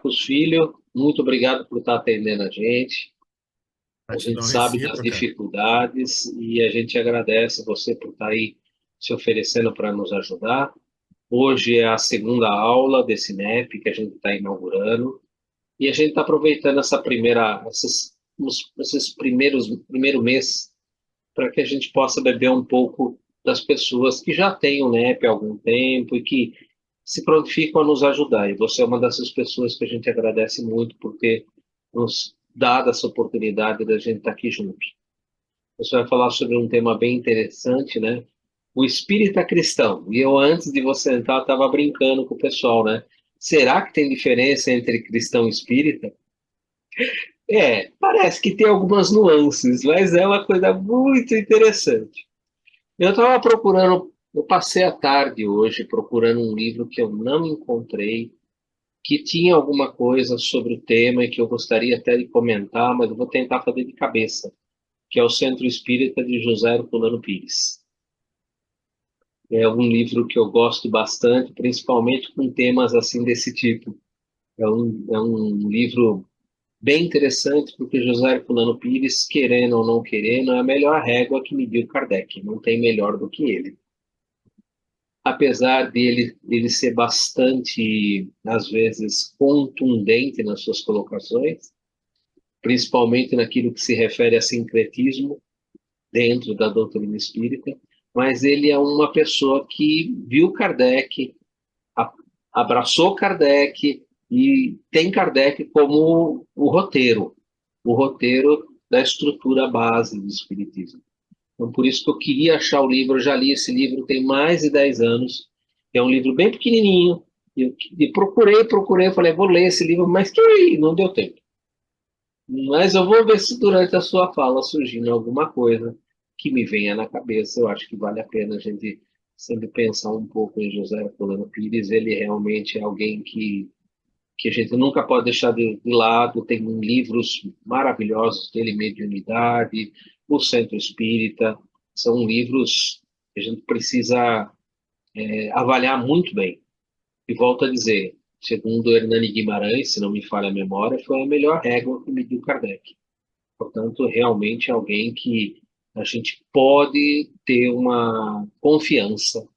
Marcos Filho, muito obrigado por estar atendendo a gente. A gente Gratidão sabe das recíproca. dificuldades e a gente agradece você por estar aí se oferecendo para nos ajudar. Hoje é a segunda aula desse NEP que a gente está inaugurando e a gente está aproveitando esses primeiro mês para que a gente possa beber um pouco das pessoas que já têm o NEP há algum tempo e que se prontificam a nos ajudar. E você é uma dessas pessoas que a gente agradece muito por ter nos dado essa oportunidade da gente estar aqui junto. Você vai falar sobre um tema bem interessante, né? O espírita cristão. E eu, antes de você entrar, estava brincando com o pessoal, né? Será que tem diferença entre cristão e espírita? Parece que tem algumas nuances, mas é uma coisa muito interessante. Eu estava procurando, eu passei a tarde hoje procurando um livro que eu não encontrei, que tinha alguma coisa sobre o tema e que eu gostaria até de comentar, mas eu vou tentar fazer de cabeça, que é o Centro Espírita de José Herculano Pires. É um livro que eu gosto bastante, principalmente com temas assim desse tipo. É um livro bem interessante, porque José Herculano Pires, querendo ou não querendo, é a melhor régua que mediu Kardec. Não tem melhor do que ele. Apesar dele ser bastante, às vezes, contundente nas suas colocações, principalmente naquilo que se refere a sincretismo dentro da doutrina espírita, mas ele é uma pessoa que viu Kardec, a- abraçou Kardec e tem Kardec como o roteiro da estrutura base do espiritismo. Então, por isso que eu queria achar o livro. Eu já li esse livro tem mais de 10 anos. É um livro bem pequenininho. E procurei, falei, vou ler esse livro, mas que não deu tempo. Mas eu vou ver se durante a sua fala surgindo alguma coisa que me venha na cabeça. Eu acho que vale a pena a gente sempre pensar um pouco em José Herculano Pires. Ele realmente é alguém que a gente nunca pode deixar de lado. Tem livros maravilhosos dele, Mediunidade, O Centro Espírita. São livros que a gente precisa avaliar muito bem. E volto a dizer, segundo Hernani Guimarães, se não me falha a memória, foi a melhor régua que mediu Kardec. Portanto, realmente é alguém que a gente pode ter uma confiança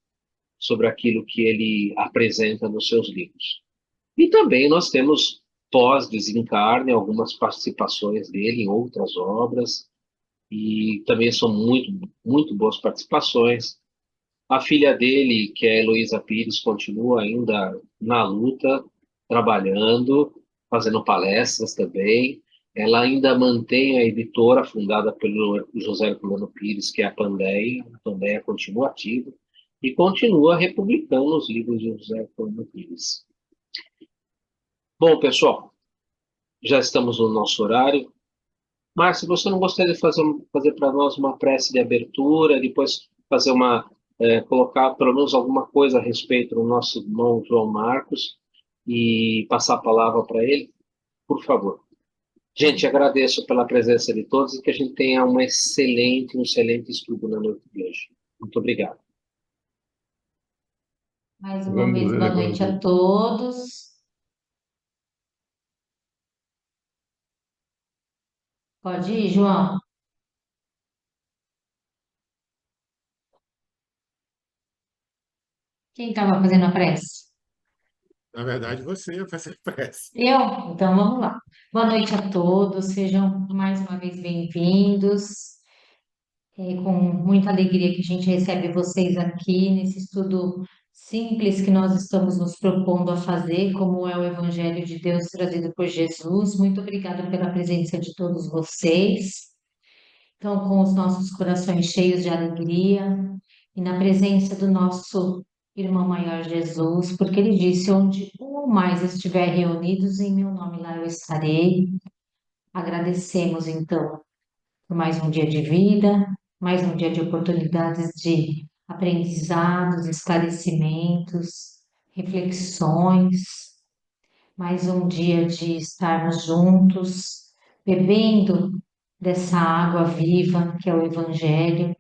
sobre aquilo que ele apresenta nos seus livros. E também nós temos pós-desencarne, algumas participações dele em outras obras, e também são muito boas participações. A filha dele, que é a Heloísa Pires, continua ainda na luta, trabalhando, fazendo palestras também. Ela ainda mantém a editora fundada pelo José Herculano Pires, que é a Pandeia. A Pandeia continua ativa e continua republicando os livros de José Herculano Pires. Bom, pessoal, já estamos no nosso horário. Márcio, você não gostaria de fazer para nós uma prece de abertura, depois fazer colocar pelo menos alguma coisa a respeito do nosso irmão João Marcos e passar a palavra para ele? Por favor. Gente, agradeço pela presença de todos e que a gente tenha um excelente estudo na noite de hoje. Muito obrigado. Mais uma Vamos vez, ler boa agora noite a todos. Pode ir, João. Quem estava fazendo a prece? Na verdade, você ia fazer prece. Eu? Então vamos lá. Boa noite a todos, sejam mais uma vez bem-vindos. É com muita alegria que a gente recebe vocês aqui nesse estudo simples que nós estamos nos propondo a fazer, como é o Evangelho de Deus trazido por Jesus. Muito obrigada pela presença de todos vocês. Então, com os nossos corações cheios de alegria e na presença do nosso irmão maior Jesus, porque ele disse: onde um ou mais estiver reunidos em meu nome, lá eu estarei. Agradecemos, então, por mais um dia de vida, mais um dia de oportunidades de aprendizados, esclarecimentos, reflexões, mais um dia de estarmos juntos, bebendo dessa água viva que é o Evangelho,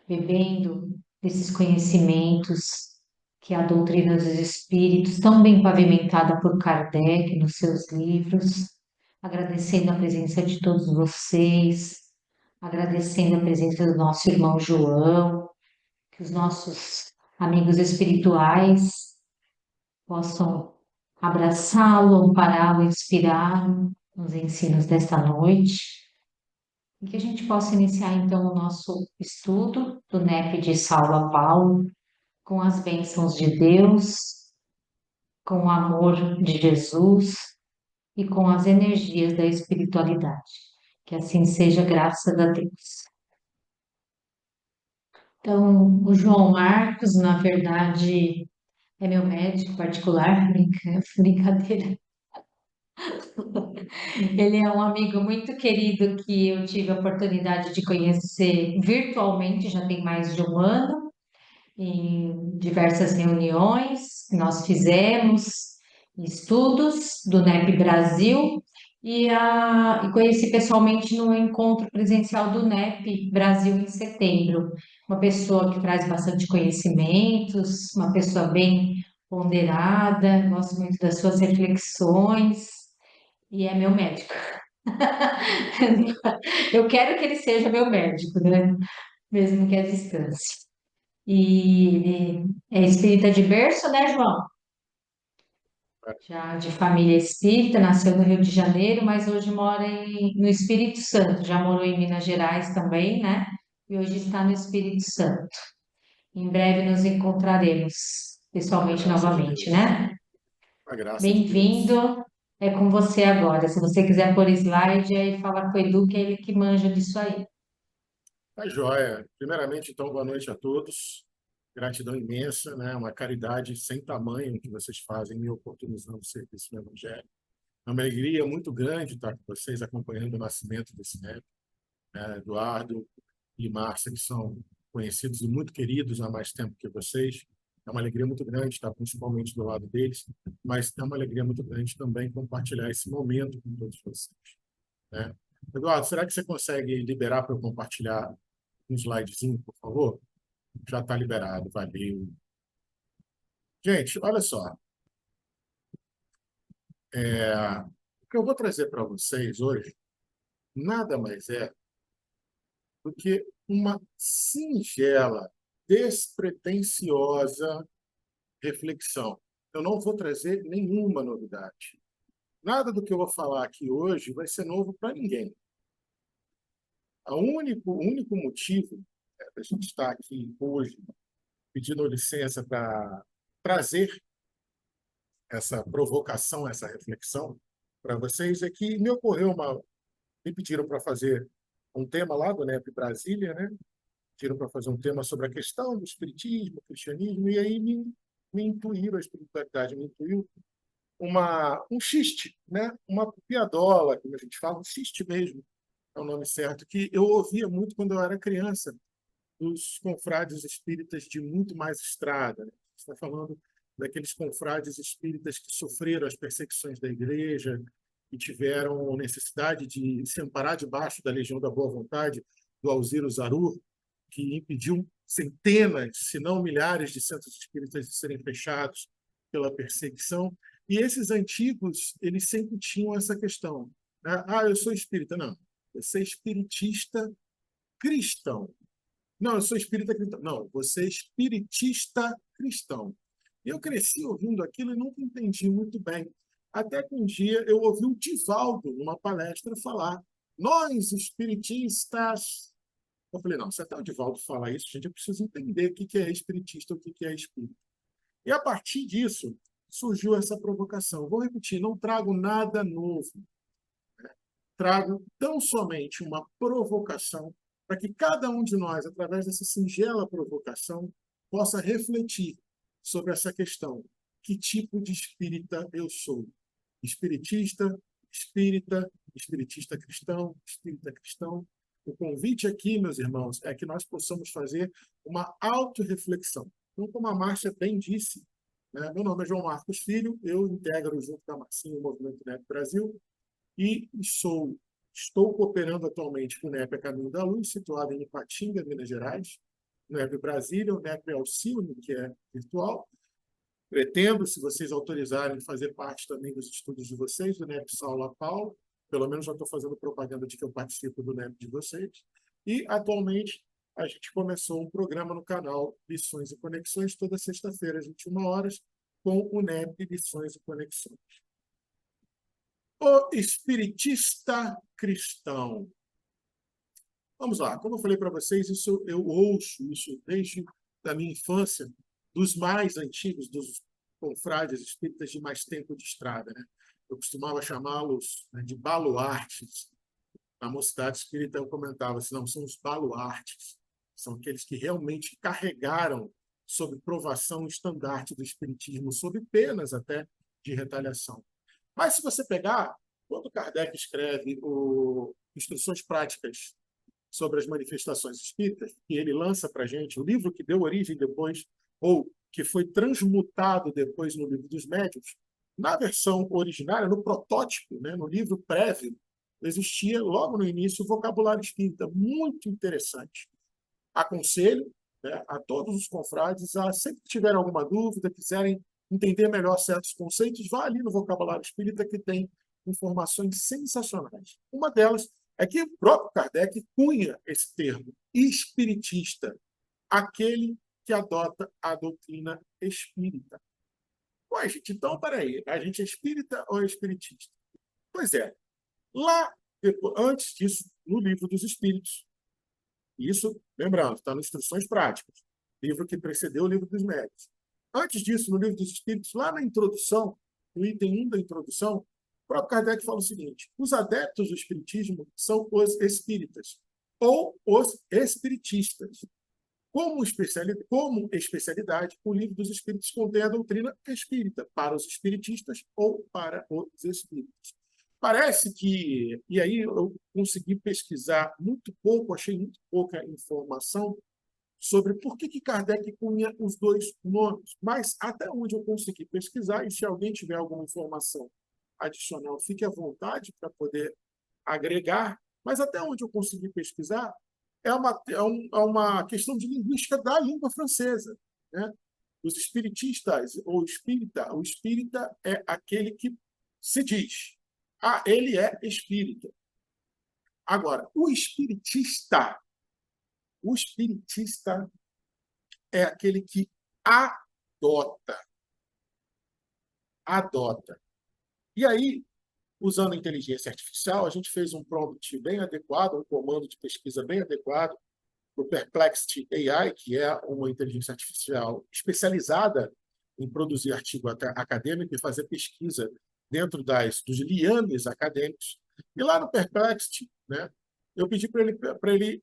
bebendo desses conhecimentos que é a doutrina dos espíritos, tão bem pavimentada por Kardec nos seus livros, agradecendo a presença de todos vocês, agradecendo a presença do nosso irmão João, que os nossos amigos espirituais possam abraçá-lo, ampará-lo, inspirá-lo nos ensinos desta noite, e que a gente possa iniciar então o nosso estudo do NEP de Saulo a Paulo, com as bênçãos de Deus, com o amor de Jesus e com as energias da espiritualidade. Que assim seja, graças a Deus. Então, o João Marcos, na verdade, é meu médico particular, brincadeira. Ele é um amigo muito querido que eu tive a oportunidade de conhecer virtualmente, já tem mais de um ano, em diversas reuniões que nós fizemos, estudos do NEP Brasil, e conheci pessoalmente no encontro presencial do NEP Brasil em setembro. Uma pessoa que traz bastante conhecimentos, uma pessoa bem ponderada, gosto muito das suas reflexões, e é meu médico. Eu quero que ele seja meu médico, né? Mesmo que à distância. E ele é espírita de berço, né, João? Já de família espírita, nasceu no Rio de Janeiro, mas hoje mora no Espírito Santo. Já morou em Minas Gerais também, né? E hoje está no Espírito Santo. Em breve nos encontraremos Com a pessoalmente graça de novamente, Deus. né? Com a graça de Deus. Bem-vindo. É com você agora. Se você quiser pôr slide aí, falar com o Edu, que é ele que manja disso aí. Tá joia. Primeiramente, então, boa noite a todos. Gratidão imensa, né? Uma caridade sem tamanho que vocês fazem me oportunizando o serviço no Evangelho. É uma alegria muito grande estar com vocês, acompanhando o nascimento desse neto, né? Eduardo e Márcia, que são conhecidos e muito queridos há mais tempo que vocês. É uma alegria muito grande estar principalmente do lado deles, mas é uma alegria muito grande também compartilhar esse momento com todos vocês, né? Eduardo, será que você consegue liberar para eu compartilhar um slidezinho, por favor? Já está liberado, valeu. Gente, olha só. O que eu vou trazer para vocês hoje nada mais é do que uma singela, despretensiosa reflexão. Eu não vou trazer nenhuma novidade. Nada do que eu vou falar aqui hoje vai ser novo para ninguém. O único motivo da gente estar aqui hoje pedindo licença para trazer essa provocação, essa reflexão para vocês é que me pediram para fazer um tema lá do NEP Brasília, né? Pediram para fazer um tema sobre a questão do espiritismo, cristianismo, e aí me intuíram, a espiritualidade me intuiu um xiste, né? Uma piadola, como a gente fala, um xiste mesmo, é o nome certo, que eu ouvia muito quando eu era criança, dos confrades espíritas de muito mais estrada, né? Você está falando daqueles confrades espíritas que sofreram as perseguições da igreja e tiveram necessidade de se amparar debaixo da Legião da Boa Vontade do Alziro Zarur, que impediu centenas, se não milhares, de centros espíritas de serem fechados pela perseguição. E esses antigos, eles sempre tinham essa questão, né? Ah, eu sou espírita. Não, você é espiritista cristão. Não, eu sou espírita cristão. Não, você é espiritista cristão. E eu cresci ouvindo aquilo e nunca entendi muito bem. Até que um dia eu ouvi o Divaldo, numa palestra, falar: nós, espiritistas. Eu falei: não, se até o Divaldo fala isso, gente, eu preciso entender o que é espiritista, o que é espírita. E a partir disso, surgiu essa provocação. Vou repetir: não trago nada novo. Trago tão somente uma provocação para que cada um de nós, através dessa singela provocação, possa refletir sobre essa questão. Que tipo de espírita eu sou? Espiritista, espírita, espiritista cristão, espírita cristão? O convite aqui, meus irmãos, é que nós possamos fazer uma autorreflexão. Então, como a Márcia bem disse, né, meu nome é João Marcos Filho, eu integro junto com a Marcinha o Movimento NEP Brasil, e estou cooperando atualmente com o NEP A Caminho da Luz, situado em Ipatinga, Minas Gerais, o NEP Brasília, o NEP Alcione, que é virtual, Pretendo, se vocês autorizarem, fazer parte também dos estudos de vocês, do NEP Saulo a Paulo. Pelo menos já estou fazendo propaganda de que eu participo do NEP de vocês. E, atualmente, a gente começou um programa no canal Lições e Conexões, toda sexta-feira, às 21 horas, com o NEP Lições e Conexões. O espiritista cristão. Vamos lá, como eu falei para vocês, isso eu ouço isso desde a minha infância, dos mais antigos, dos confrades espíritas de mais tempo de estrada, né? Eu costumava chamá-los, né, de baluartes. Na mocidade espírita eu comentava assim, não, são os baluartes, são aqueles que realmente carregaram sob provação o estandarte do espiritismo, sob penas até de retaliação. Mas se você pegar, quando Kardec escreve Instruções Práticas sobre as manifestações espíritas, que ele lança para a gente, o livro que deu origem depois, ou que foi transmutado depois no Livro dos Médiuns, na versão originária, no protótipo, né, no livro prévio, existia logo no início o vocabulário espírita, muito interessante. Aconselho, né, a todos os confrades, a sempre que tiverem alguma dúvida, quiserem entender melhor certos conceitos, vá ali no vocabulário espírita que tem informações sensacionais. Uma delas é que o próprio Kardec cunha esse termo, espiritista, aquele que adota a doutrina espírita. Ué, gente, então, peraí, a gente é espírita ou é espiritista? Pois é, lá, antes disso, no Livro dos Espíritos, isso, lembrando, está nas Instruções Práticas, livro que precedeu o Livro dos Médiuns. Antes disso, no Livro dos Espíritos, lá na introdução, no item 1 da introdução, o próprio Kardec fala o seguinte: os adeptos do espiritismo são os espíritas, ou os espiritistas. Como especialidade, o Livro dos Espíritos contém a doutrina espírita para os espiritistas ou para os espíritas. Parece que, e aí eu consegui pesquisar muito pouco, achei muito pouca informação sobre por que Kardec cunha os dois nomes, mas até onde eu consegui pesquisar, e se alguém tiver alguma informação adicional, fique à vontade para poder agregar, mas até onde eu consegui pesquisar, é uma questão de linguística da língua francesa, né? Os espiritistas, ou o espírita é aquele que se diz, ele é espírita. Agora, o espiritista é aquele que adota. Adota. E aí, usando a inteligência artificial, a gente fez um prompt bem adequado, um comando de pesquisa bem adequado para o Perplexity AI, que é uma inteligência artificial especializada em produzir artigo acadêmico e fazer pesquisa dentro dos liames acadêmicos. E lá no Perplexity, né, eu pedi para ele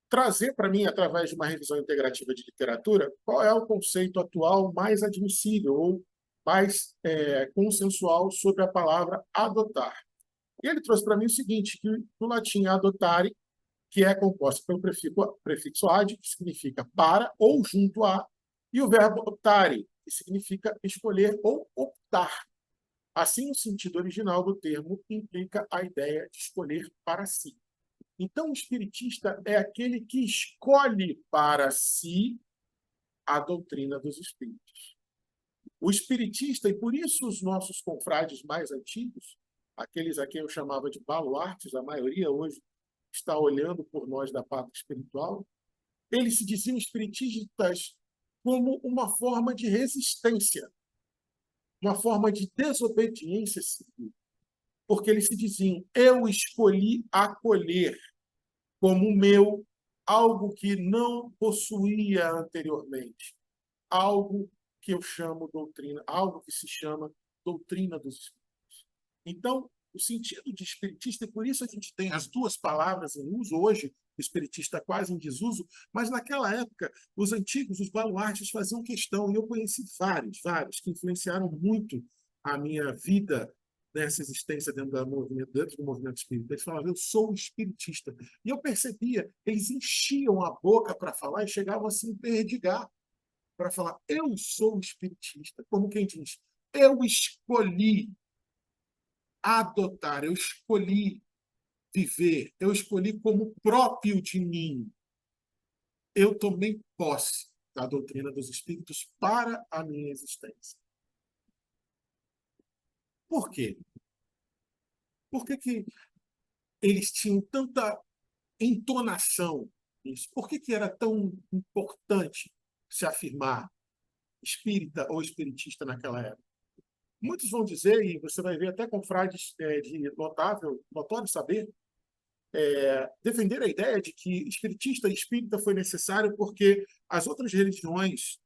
trazer para mim, através de uma revisão integrativa de literatura, qual é o conceito atual mais admissível ou mais consensual sobre a palavra adotar. E ele trouxe para mim o seguinte, que no latim adotare, que é composto pelo prefixo ad, que significa para ou junto a, e o verbo optare, que significa escolher ou optar. Assim, o sentido original do termo implica a ideia de escolher para si. Então, o espiritista é aquele que escolhe para si a doutrina dos espíritos. O espiritista, e por isso os nossos confrades mais antigos, aqueles a quem eu chamava de baluartes, a maioria hoje está olhando por nós da parte espiritual, eles se diziam espiritistas como uma forma de resistência, uma forma de desobediência civil, porque eles se diziam, eu escolhi acolher como meu algo que não possuía anteriormente, algo que eu chamo doutrina, algo que se chama doutrina dos espíritos. Então, o sentido de espiritista, e por isso a gente tem as duas palavras em uso hoje, o espiritista quase em desuso, mas naquela época, os antigos, os baluartes, faziam questão, e eu conheci vários, que influenciaram muito a minha vida nessa existência dentro do movimento espírita. Eles falavam, eu sou espiritista. E eu percebia, eles enchiam a boca para falar e chegavam a se emperdigar para falar, eu sou espiritista. Como quem diz, eu escolhi adotar, eu escolhi viver, eu escolhi como próprio de mim. Eu tomei posse. da doutrina dos espíritos para a minha existência. Por quê? Por que que eles tinham tanta entonação nisso? Por que que era tão importante se afirmar espírita ou espiritista naquela época? Muitos vão dizer, e você vai ver até confrades de notório saber, defender a ideia de que espiritista e espírita foi necessário porque as outras religiões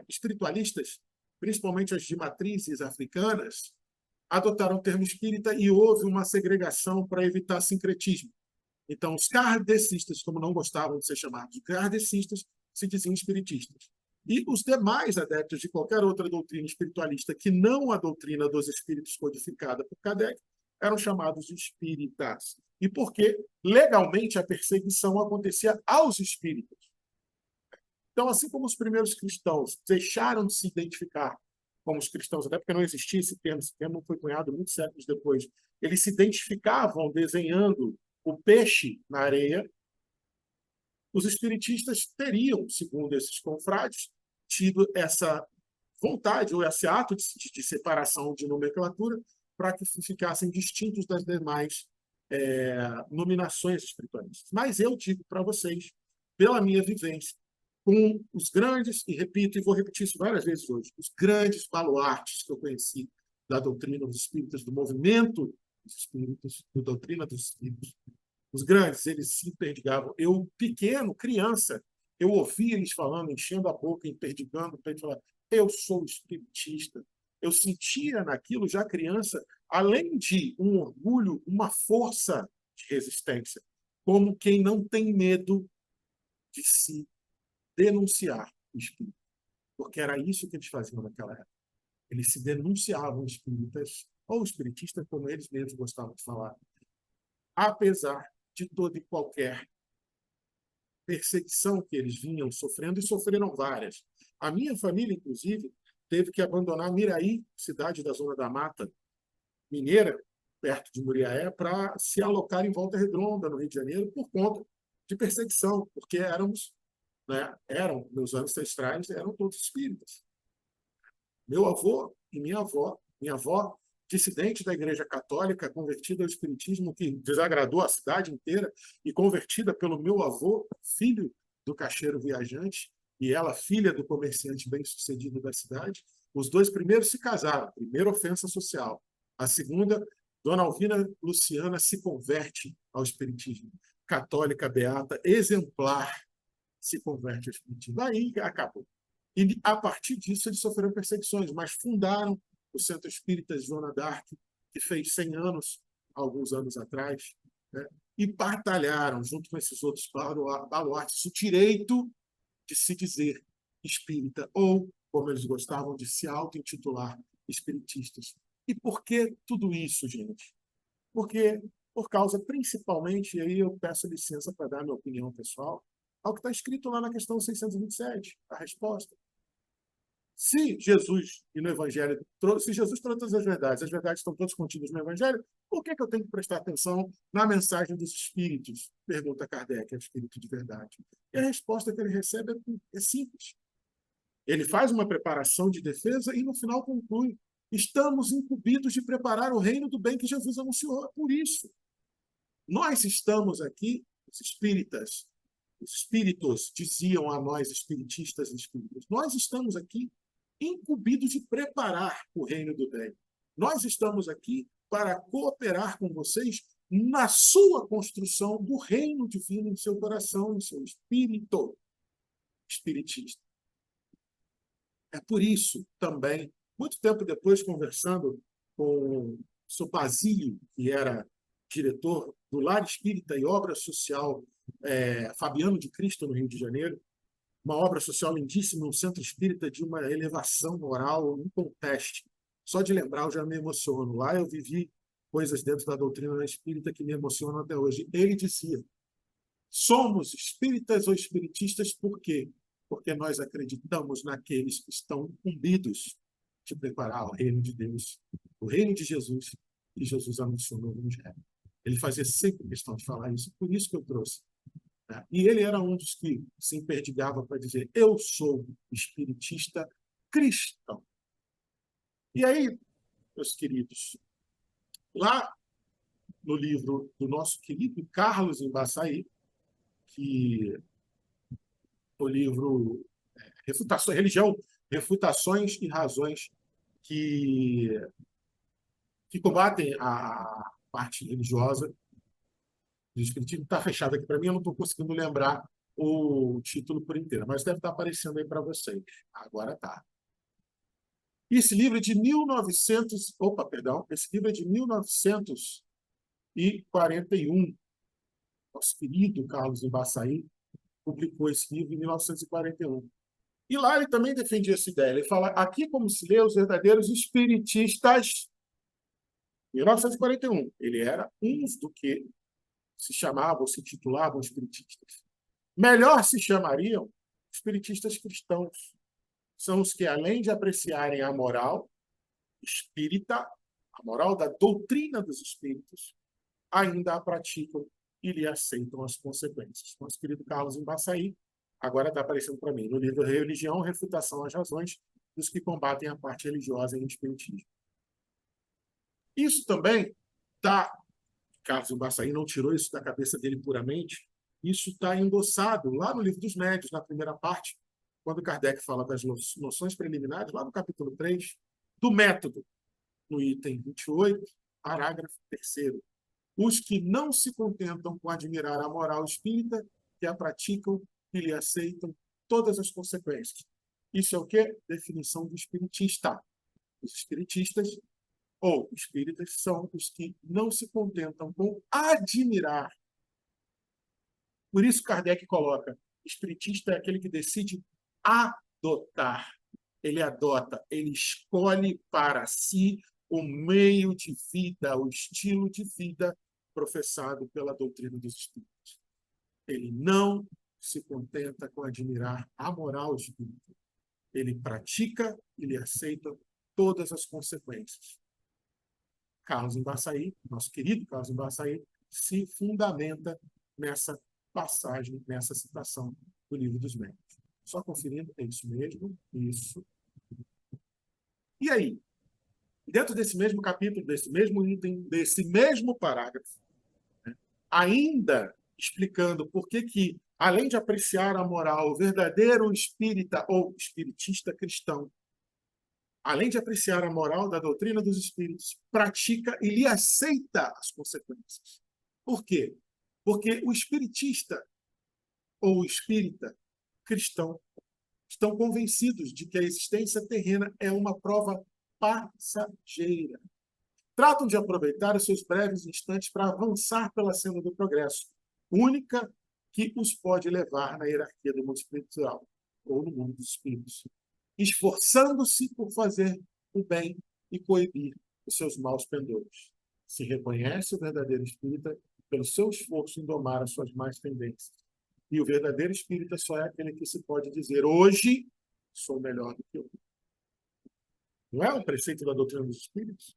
espiritualistas, principalmente as de matrizes africanas, adotaram o termo espírita e houve uma segregação para evitar sincretismo. Então, os kardecistas, como não gostavam de ser chamados de kardecistas, se diziam espiritistas. E os demais adeptos de qualquer outra doutrina espiritualista que não a doutrina dos espíritos codificada por Kardec eram chamados de espíritas. E porque, legalmente, a perseguição acontecia aos espíritos. Então, assim como os primeiros cristãos deixaram de se identificar como os cristãos, até porque não existia esse termo não foi cunhado muitos séculos depois, eles se identificavam desenhando o peixe na areia, os espiritistas teriam, segundo esses confrades, tido essa vontade ou esse ato de separação de nomenclatura para que ficassem distintos das demais nominações espiritualistas. Mas eu digo para vocês, pela minha vivência, com os grandes, e repito, e vou repetir isso várias vezes hoje, os grandes baluartes que eu conheci da doutrina dos espíritas, do movimento dos espíritos, da doutrina dos espíritos, os grandes, eles se perdigavam. Eu, pequeno, criança, eu ouvia eles falando, enchendo a boca, perdigando o peito, falando, eu sou espiritista. Eu sentia naquilo, já criança, além de um orgulho, uma força de resistência, como quem não tem medo de se denunciar o espírito. Porque era isso que eles faziam naquela época. Eles se denunciavam espíritas, ou espiritistas, como eles mesmos gostavam de falar, apesar de toda e qualquer perseguição que eles vinham sofrendo, e sofreram várias. A minha família, inclusive, teve que abandonar Miraí, cidade da Zona da Mata Mineira, perto de Muriaé, para se alocar em Volta Redonda, no Rio de Janeiro, por conta de perseguição, porque meus ancestrais eram todos espíritas. Meu avô e minha avó, dissidente da Igreja Católica, convertida ao espiritismo, que desagradou a cidade inteira, e convertida pelo meu avô, filho do caixeiro viajante, e ela, filha do comerciante bem-sucedido da cidade. Os dois primeiros se casaram, primeira ofensa social. A segunda, Dona Alvina Luciana se converte ao espiritismo. Católica beata, exemplar, se converte ao espiritismo. Aí acabou. E, a partir disso, eles sofreram perseguições, mas fundaram o Centro Espírita Joana d'Arc, que fez 100 anos, alguns anos atrás, né? E batalharam, junto com esses outros baluartes, o direito de se dizer espírita, ou, como eles gostavam de se auto-intitular, espiritistas. E por que tudo isso, gente? Porque, por causa, principalmente, e aí eu peço licença para dar minha opinião pessoal, ao que está escrito lá na questão 627, a resposta. Se Jesus e no Evangelho, se Jesus trouxe todas as verdades estão todas contidas no Evangelho, por que eu tenho que prestar atenção na mensagem dos espíritos? Pergunta Kardec, é o espírito de verdade. E a resposta que ele recebe é simples. Ele faz uma preparação de defesa e no final conclui: estamos incumbidos de preparar o reino do bem que Jesus anunciou. Por isso, nós estamos aqui, os espíritas, os espíritos diziam a nós, espiritistas e espíritas, nós estamos aqui incumbidos de preparar o reino do bem. Nós estamos aqui para cooperar com vocês na sua construção do reino divino em seu coração, em seu espírito espiritista. É por isso também, muito tempo depois, conversando com o Sr. Basílio, que era diretor do Lar Espírita e Obra Social Fabiano de Cristo, no Rio de Janeiro, uma obra social lindíssima, um centro espírita de uma elevação moral inconteste. Só de lembrar eu já me emociono. Lá eu vivi coisas dentro da doutrina espírita que me emocionam até hoje. Ele dizia: somos espíritas ou espiritistas por quê? Porque nós acreditamos naqueles que estão incumbidos de preparar o reino de Deus, o reino de Jesus, que Jesus anunciou no Evangelho. Ele fazia sempre questão de falar isso, por isso que eu trouxe né? E ele era um dos que se emperdigava para dizer: eu sou espiritista cristão. E aí, meus queridos, lá no livro do nosso querido Carlos Embaçaí, que o livro Refutações, Religião, Refutações e Razões que, que combatem a parte religiosa do Espiritismo, está fechado aqui para mim, eu não estou conseguindo lembrar o título por inteiro, mas deve estar aparecendo aí para vocês. Agora está. Esse livro é de 1900, opa, perdão, esse livro é de 1941. Nosso querido Carlos Embaçaí publicou esse livro em 1941. E lá ele também defendia essa ideia. Ele fala: aqui como se lê os verdadeiros espiritistas. 1941. Ele era um do que se chamavam ou se titulavam espiritistas. Melhor se chamariam espiritistas cristãos. São os que, além de apreciarem a moral espírita, a moral da doutrina dos espíritos, ainda a praticam e lhe aceitam as consequências. Nosso querido Carlos Embaçaí, agora está aparecendo para mim, no livro Religião, Refutação às Razões dos que combatem a parte religiosa em espiritismo. Isso também está, Carlos Embaçaí não tirou isso da cabeça dele puramente, isso está endossado lá no Livro dos Médiuns, na primeira parte, quando Kardec fala das noções preliminares, lá no capítulo 3, do método, no item 28, parágrafo 3º. Os que não se contentam com admirar a moral espírita, que a praticam e lhe aceitam todas as consequências. Isso é o quê? Definição do espiritista. Os espiritistas ou espíritas são os que não se contentam com admirar. Por isso Kardec coloca: espiritista é aquele que decide adotar. Ele adota, ele escolhe para si o meio de vida, o estilo de vida professado pela doutrina dos espíritos. Ele não se contenta com admirar a moral espírita. Ele pratica e ele aceita todas as consequências. Carlos Embaçaí, nosso querido Carlos Embaçaí, se fundamenta nessa passagem, nessa citação do Livro dos Médiuns. Só conferindo, é isso mesmo, isso. E aí, dentro desse mesmo capítulo, desse mesmo item, desse mesmo parágrafo, né, ainda explicando por que, além de apreciar a moral, o verdadeiro espírita ou espiritista cristão, além de apreciar a moral da doutrina dos espíritos, pratica e lhe aceita as consequências. Por quê? Porque o espiritista ou o espírita cristão estão convencidos de que a existência terrena é uma prova passageira. Tratam de aproveitar os seus breves instantes para avançar pela senda do progresso, única que os pode levar na hierarquia do mundo espiritual ou no mundo dos espíritos, esforçando-se por fazer o bem e coibir os seus maus pendores. Se reconhece o verdadeiro espírita pelo seu esforço em domar as suas más tendências. E o verdadeiro espírita só é aquele que se pode dizer: hoje sou melhor do que eu. Não é um preceito da doutrina dos espíritos?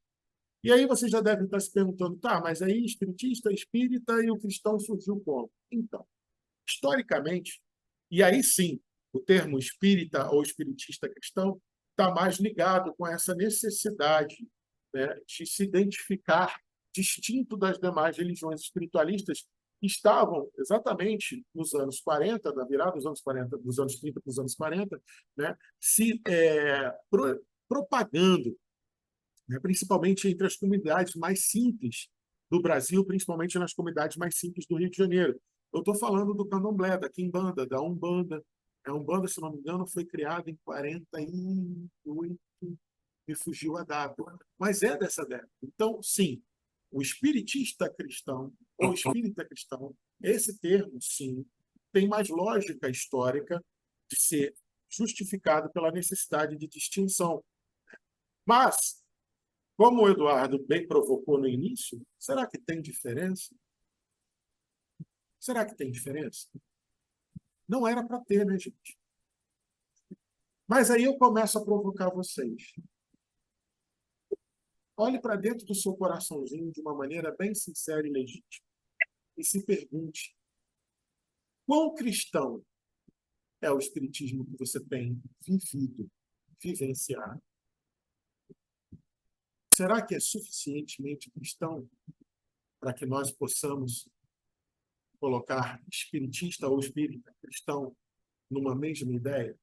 E aí você já deve estar se perguntando: tá, mas aí espiritista, espírita e o cristão surgiu como? Então, historicamente, e aí sim, o termo espírita ou espiritista cristão está mais ligado com essa necessidade, né, de se identificar distinto das demais religiões espiritualistas que estavam exatamente nos anos 40, da virada dos anos 40, dos anos 30 para os anos 40, né, se propagando, né, principalmente entre as comunidades mais simples do Brasil, principalmente nas comunidades mais simples do Rio de Janeiro. Eu estou falando do candomblé, da quimbanda, da umbanda. A umbanda, se não me engano, foi criada em 48, me fugiu a data, mas é dessa década. Então, sim, o espiritista cristão ou espírita cristão, esse termo, sim, tem mais lógica histórica de ser justificado pela necessidade de distinção. Mas, como o Eduardo bem provocou no início, será que tem diferença? Será que tem diferença? Não era para ter, né, gente? Mas aí eu começo a provocar vocês. Olhe para dentro do seu coraçãozinho de uma maneira bem sincera e legítima e se pergunte: quão cristão é o espiritismo que você tem vivido, vivenciado? Será que é suficientemente cristão para que nós possamos colocar espiritista ou espírita cristão numa mesma ideia?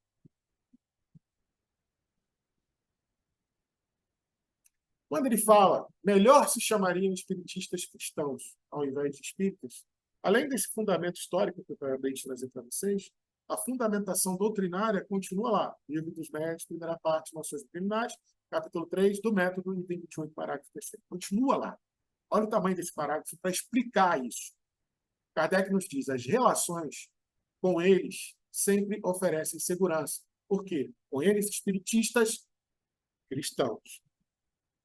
Quando ele fala, melhor se chamariam espiritistas cristãos ao invés de espíritas, além desse fundamento histórico que eu acabei de trazer para vocês, a fundamentação doutrinária continua lá. Livro dos Médios, primeira parte, Noções Doutrinárias, capítulo 3, do método, item 28, parágrafo 3º. Continua lá. Olha o tamanho desse parágrafo para explicar isso. Kardec nos diz, as relações com eles sempre oferecem segurança. Por quê? Com eles, espiritistas cristãos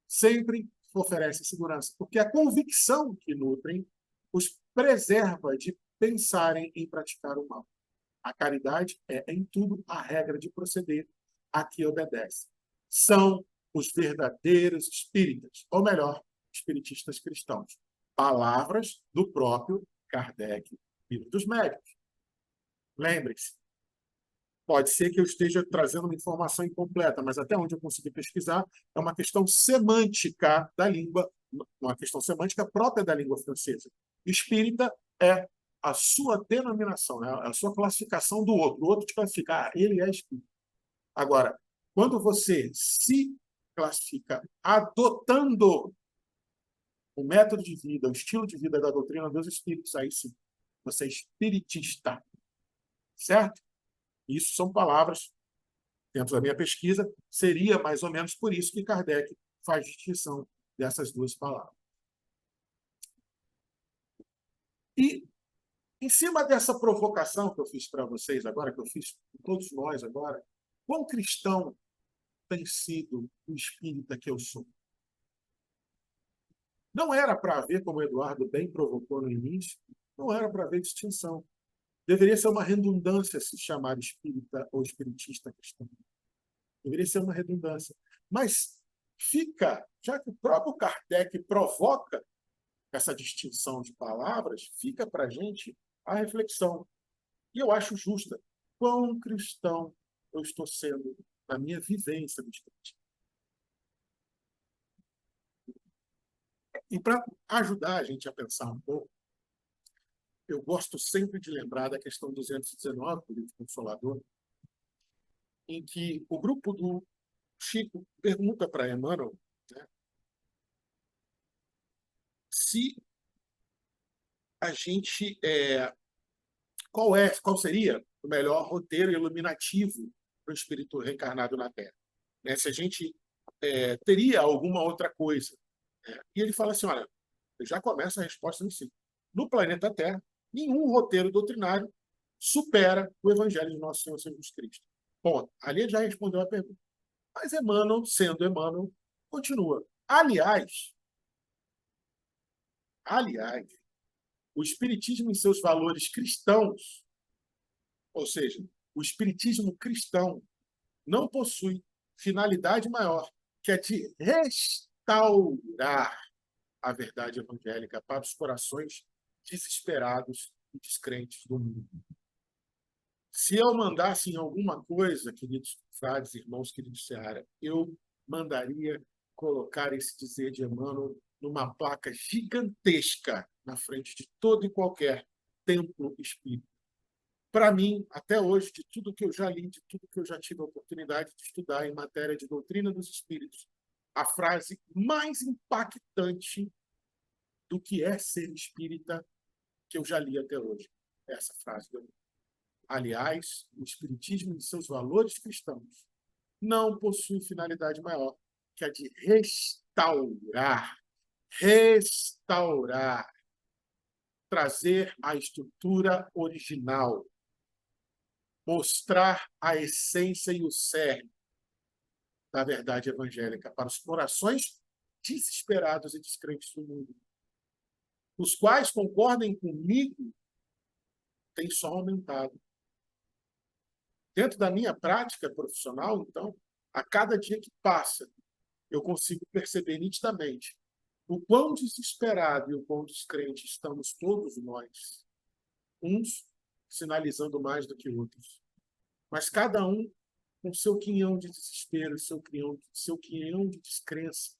sempre oferecem segurança, porque a convicção que nutrem os preserva de pensarem em praticar o mal. A caridade é, em tudo, a regra de proceder a que obedece. São os verdadeiros espíritas, ou melhor, espiritistas cristãos. Palavras do próprio Kardec, Livro dos Médios. Lembre-se, pode ser que eu esteja trazendo uma informação incompleta, mas até onde eu consegui pesquisar, é uma questão semântica da língua, uma questão semântica própria da língua francesa. Espírita é a sua denominação, né? A sua classificação do outro. O outro te classifica, ele é espírita. Agora, quando você se classifica adotando o método de vida, o estilo de vida da doutrina dos espíritos, aí sim, você é espiritista. Certo? Isso são palavras, dentro da minha pesquisa, seria mais ou menos por isso que Kardec faz distinção dessas duas palavras. E, em cima dessa provocação que eu fiz para vocês agora, que eu fiz com todos nós agora, quão cristão tem sido o espírita que eu sou? Não era para haver, como o Eduardo bem provocou no início, não era para haver distinção. Deveria ser uma redundância se chamar espírita ou espiritista cristão. Deveria ser uma redundância. Mas fica, já que o próprio Kardec provoca essa distinção de palavras, fica para a gente a reflexão. E eu acho justa. Quão cristão eu estou sendo na minha vivência do espiritismo? E para ajudar a gente a pensar um pouco, eu gosto sempre de lembrar da questão 219 do Livro Consolador, em que o grupo do Chico pergunta para Emmanuel, né, se a gente qual seria o melhor roteiro iluminativo para o espírito reencarnado na Terra, né? Se a gente teria alguma outra coisa, né? E ele fala assim, olha, já começa a resposta assim, no planeta Terra, nenhum roteiro doutrinário supera o Evangelho de Nosso Senhor Jesus Cristo. Bom, ali ele já respondeu a pergunta. Mas Emmanuel, sendo Emmanuel, continua. Aliás, o Espiritismo em seus valores cristãos, ou seja, o Espiritismo cristão não possui finalidade maior que a de restaurar a verdade evangélica para os corações desesperados e descrentes do mundo. Se eu mandasse em alguma coisa, queridos frades, irmãos, queridos Seara, eu mandaria colocar esse dizer de Emmanuel numa placa gigantesca na frente de todo e qualquer templo espírita. Para mim, até hoje, de tudo que eu já li, de tudo que eu já tive a oportunidade de estudar em matéria de doutrina dos espíritos, a frase mais impactante do que é ser espírita que eu já li até hoje. Essa frase do Emmanuel. Aliás, o Espiritismo, em seus valores cristãos, não possui finalidade maior que a de restaurar, trazer a estrutura original, mostrar a essência e o cerne da verdade evangélica para os corações desesperados e descrentes do mundo, os quais, concordem comigo, têm só aumentado. Dentro da minha prática profissional, então, a cada dia que passa, eu consigo perceber nitidamente o quão desesperado e o quão descrente estamos todos nós, uns sinalizando mais do que outros. Mas cada um com seu quinhão de desespero, seu quinhão de descrença.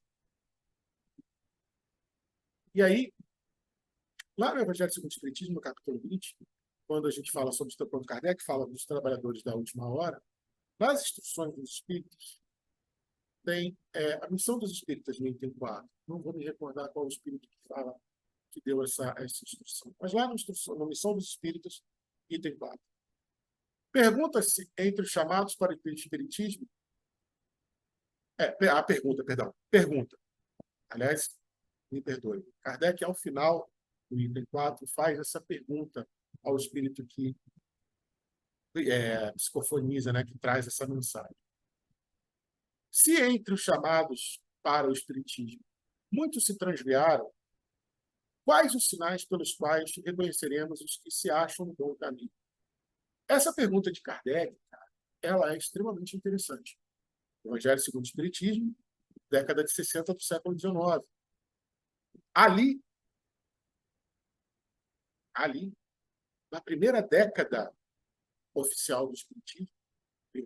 E aí, lá no Evangelho segundo o Espiritismo, no capítulo 20, quando a gente fala sobre o quando Kardec fala dos trabalhadores da última hora, nas instruções dos espíritos, tem a missão dos espíritas no item 4. Não vou me recordar qual o espírito que fala, que deu essa instrução. Mas lá na missão dos espíritas, item 4. Pergunta-se entre os chamados para o espiritismo. Pergunta. Aliás, me perdoe. Kardec, ao final do item 4, faz essa pergunta ao espírito que psicofoniza, né, que traz essa mensagem. Se entre os chamados para o espiritismo muitos se transviaram, quais os sinais pelos quais reconheceremos os que se acham no bom caminho? Essa pergunta de Kardec, ela é extremamente interessante. Evangelho segundo o Espiritismo, década de 60 do século XIX. Ali, na primeira década oficial do Espiritismo,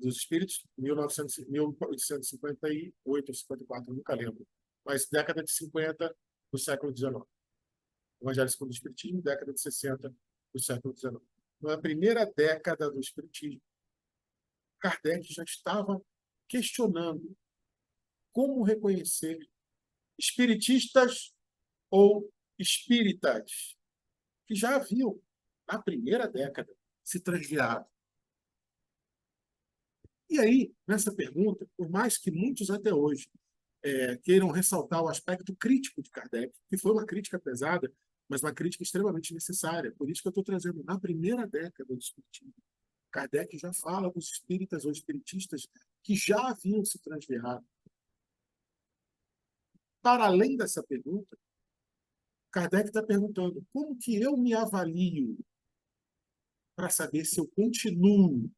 dos Espíritos, 1858 ou 54, nunca lembro, mas década de 50 do século XIX. Evangelho segundo o Espiritismo, década de 60 do século XIX. Na primeira década do Espiritismo, Kardec já estava questionando como reconhecer espiritistas ou espíritas que já haviam, na primeira década, se transviado. E aí, nessa pergunta, por mais que muitos até hoje queiram ressaltar o aspecto crítico de Kardec, que foi uma crítica pesada, mas uma crítica extremamente necessária. Por isso que eu estou trazendo, na primeira década do Espiritismo, Kardec já fala dos espíritas ou espiritistas que já haviam se transviado. Para além dessa pergunta, Kardec está perguntando como que eu me avalio para saber se eu continuo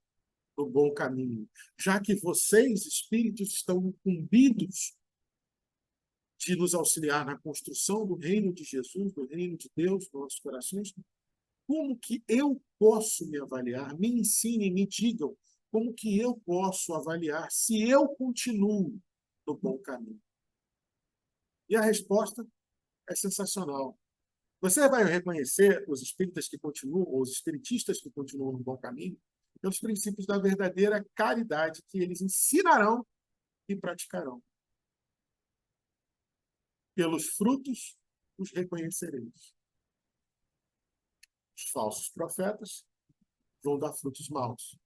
no bom caminho, já que vocês, espíritos, estão incumbidos de nos auxiliar na construção do reino de Jesus, do reino de Deus, nos nossos corações. Como que eu posso me avaliar? Me ensinem, me digam como que eu posso avaliar se eu continuo no bom caminho. E a resposta é sensacional. Você vai reconhecer os espíritas que continuam, ou os espiritistas que continuam no bom caminho, pelos princípios da verdadeira caridade que eles ensinarão e praticarão. Pelos frutos os reconhecereis. Os falsos profetas vão dar frutos maus.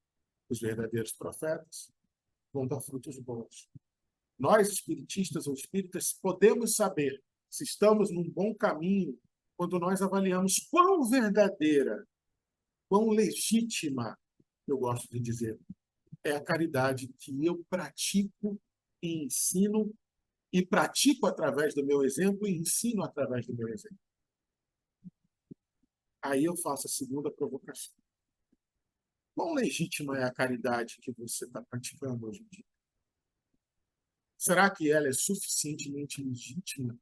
Os verdadeiros profetas vão dar frutos bons. Nós, espiritistas ou espíritas, podemos saber se estamos num bom caminho quando nós avaliamos quão verdadeira, quão legítima, eu gosto de dizer, é a caridade que eu pratico e ensino, e pratico através do meu exemplo e ensino através do meu exemplo. Aí eu faço a segunda provocação. Quão legítima é a caridade que você está praticando hoje em dia? Será que ela é suficientemente legítima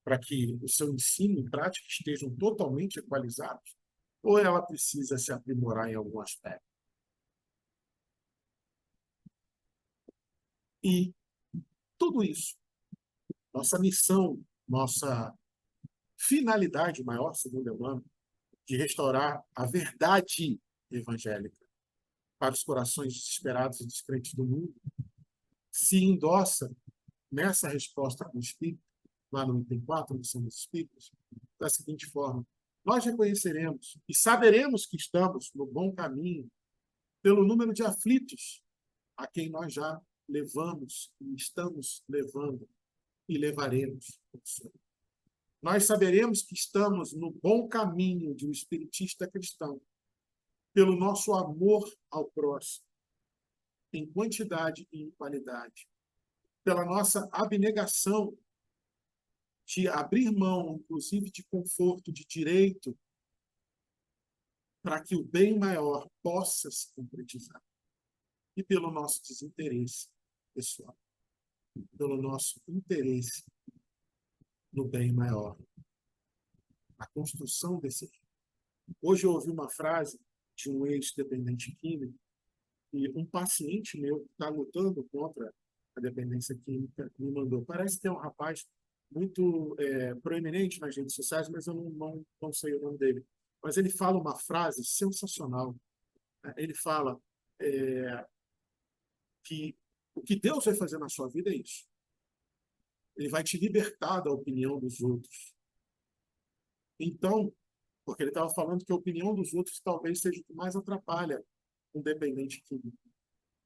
para que o seu ensino e prática estejam totalmente equalizados? Ou ela precisa se aprimorar em algum aspecto? E tudo isso, nossa missão, nossa finalidade maior, segundo Emmanuel, de restaurar a verdade evangélica para os corações desesperados e descrentes do mundo, se endossa nessa resposta do Espírito, lá no item 4, missão dos Espíritos, da seguinte forma: nós reconheceremos e saberemos que estamos no bom caminho pelo número de aflitos a quem nós já levamos e estamos levando e levaremos. Nós saberemos que estamos no bom caminho de um espiritista cristão pelo nosso amor ao próximo, em quantidade e em qualidade, pela nossa abnegação de abrir mão, inclusive, de conforto, de direito, para que o bem maior possa se concretizar. E pelo nosso desinteresse pessoal, pelo nosso interesse no bem maior, a construção desse reino. Hoje eu ouvi uma frase de um ex-dependente químico, e um paciente meu que está lutando contra a dependência química me mandou. Parece que é um rapaz muito proeminente nas redes sociais, mas eu não sei o nome dele. Mas ele fala uma frase sensacional. Ele fala que o que Deus vai fazer na sua vida é isso. Ele vai te libertar da opinião dos outros. Então, porque ele estava falando que a opinião dos outros talvez seja o que mais atrapalha um dependente químico.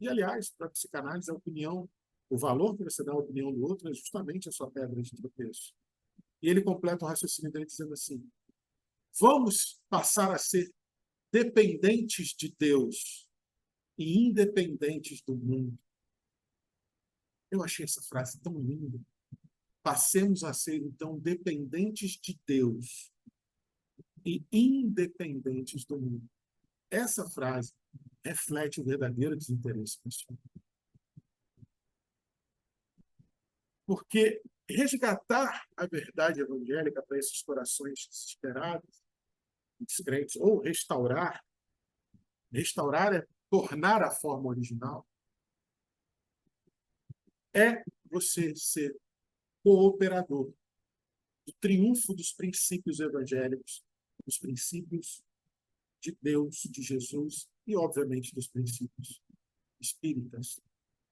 E, aliás, para a psicanálise, a opinião, o valor que você dá à opinião do outro é justamente a sua pedra de tropeço. E ele completa o raciocínio dele dizendo assim: vamos passar a ser dependentes de Deus e independentes do mundo. Eu achei essa frase tão linda. Passemos a ser, então, dependentes de Deus e independentes do mundo. Essa frase reflete o verdadeiro desinteresse pessoal. Porque resgatar a verdade evangélica para esses corações desesperados, descrentes, ou restaurar é tornar a forma original, é você ser cooperador do triunfo dos princípios evangélicos, dos princípios de Deus, de Jesus e, obviamente, dos princípios espíritas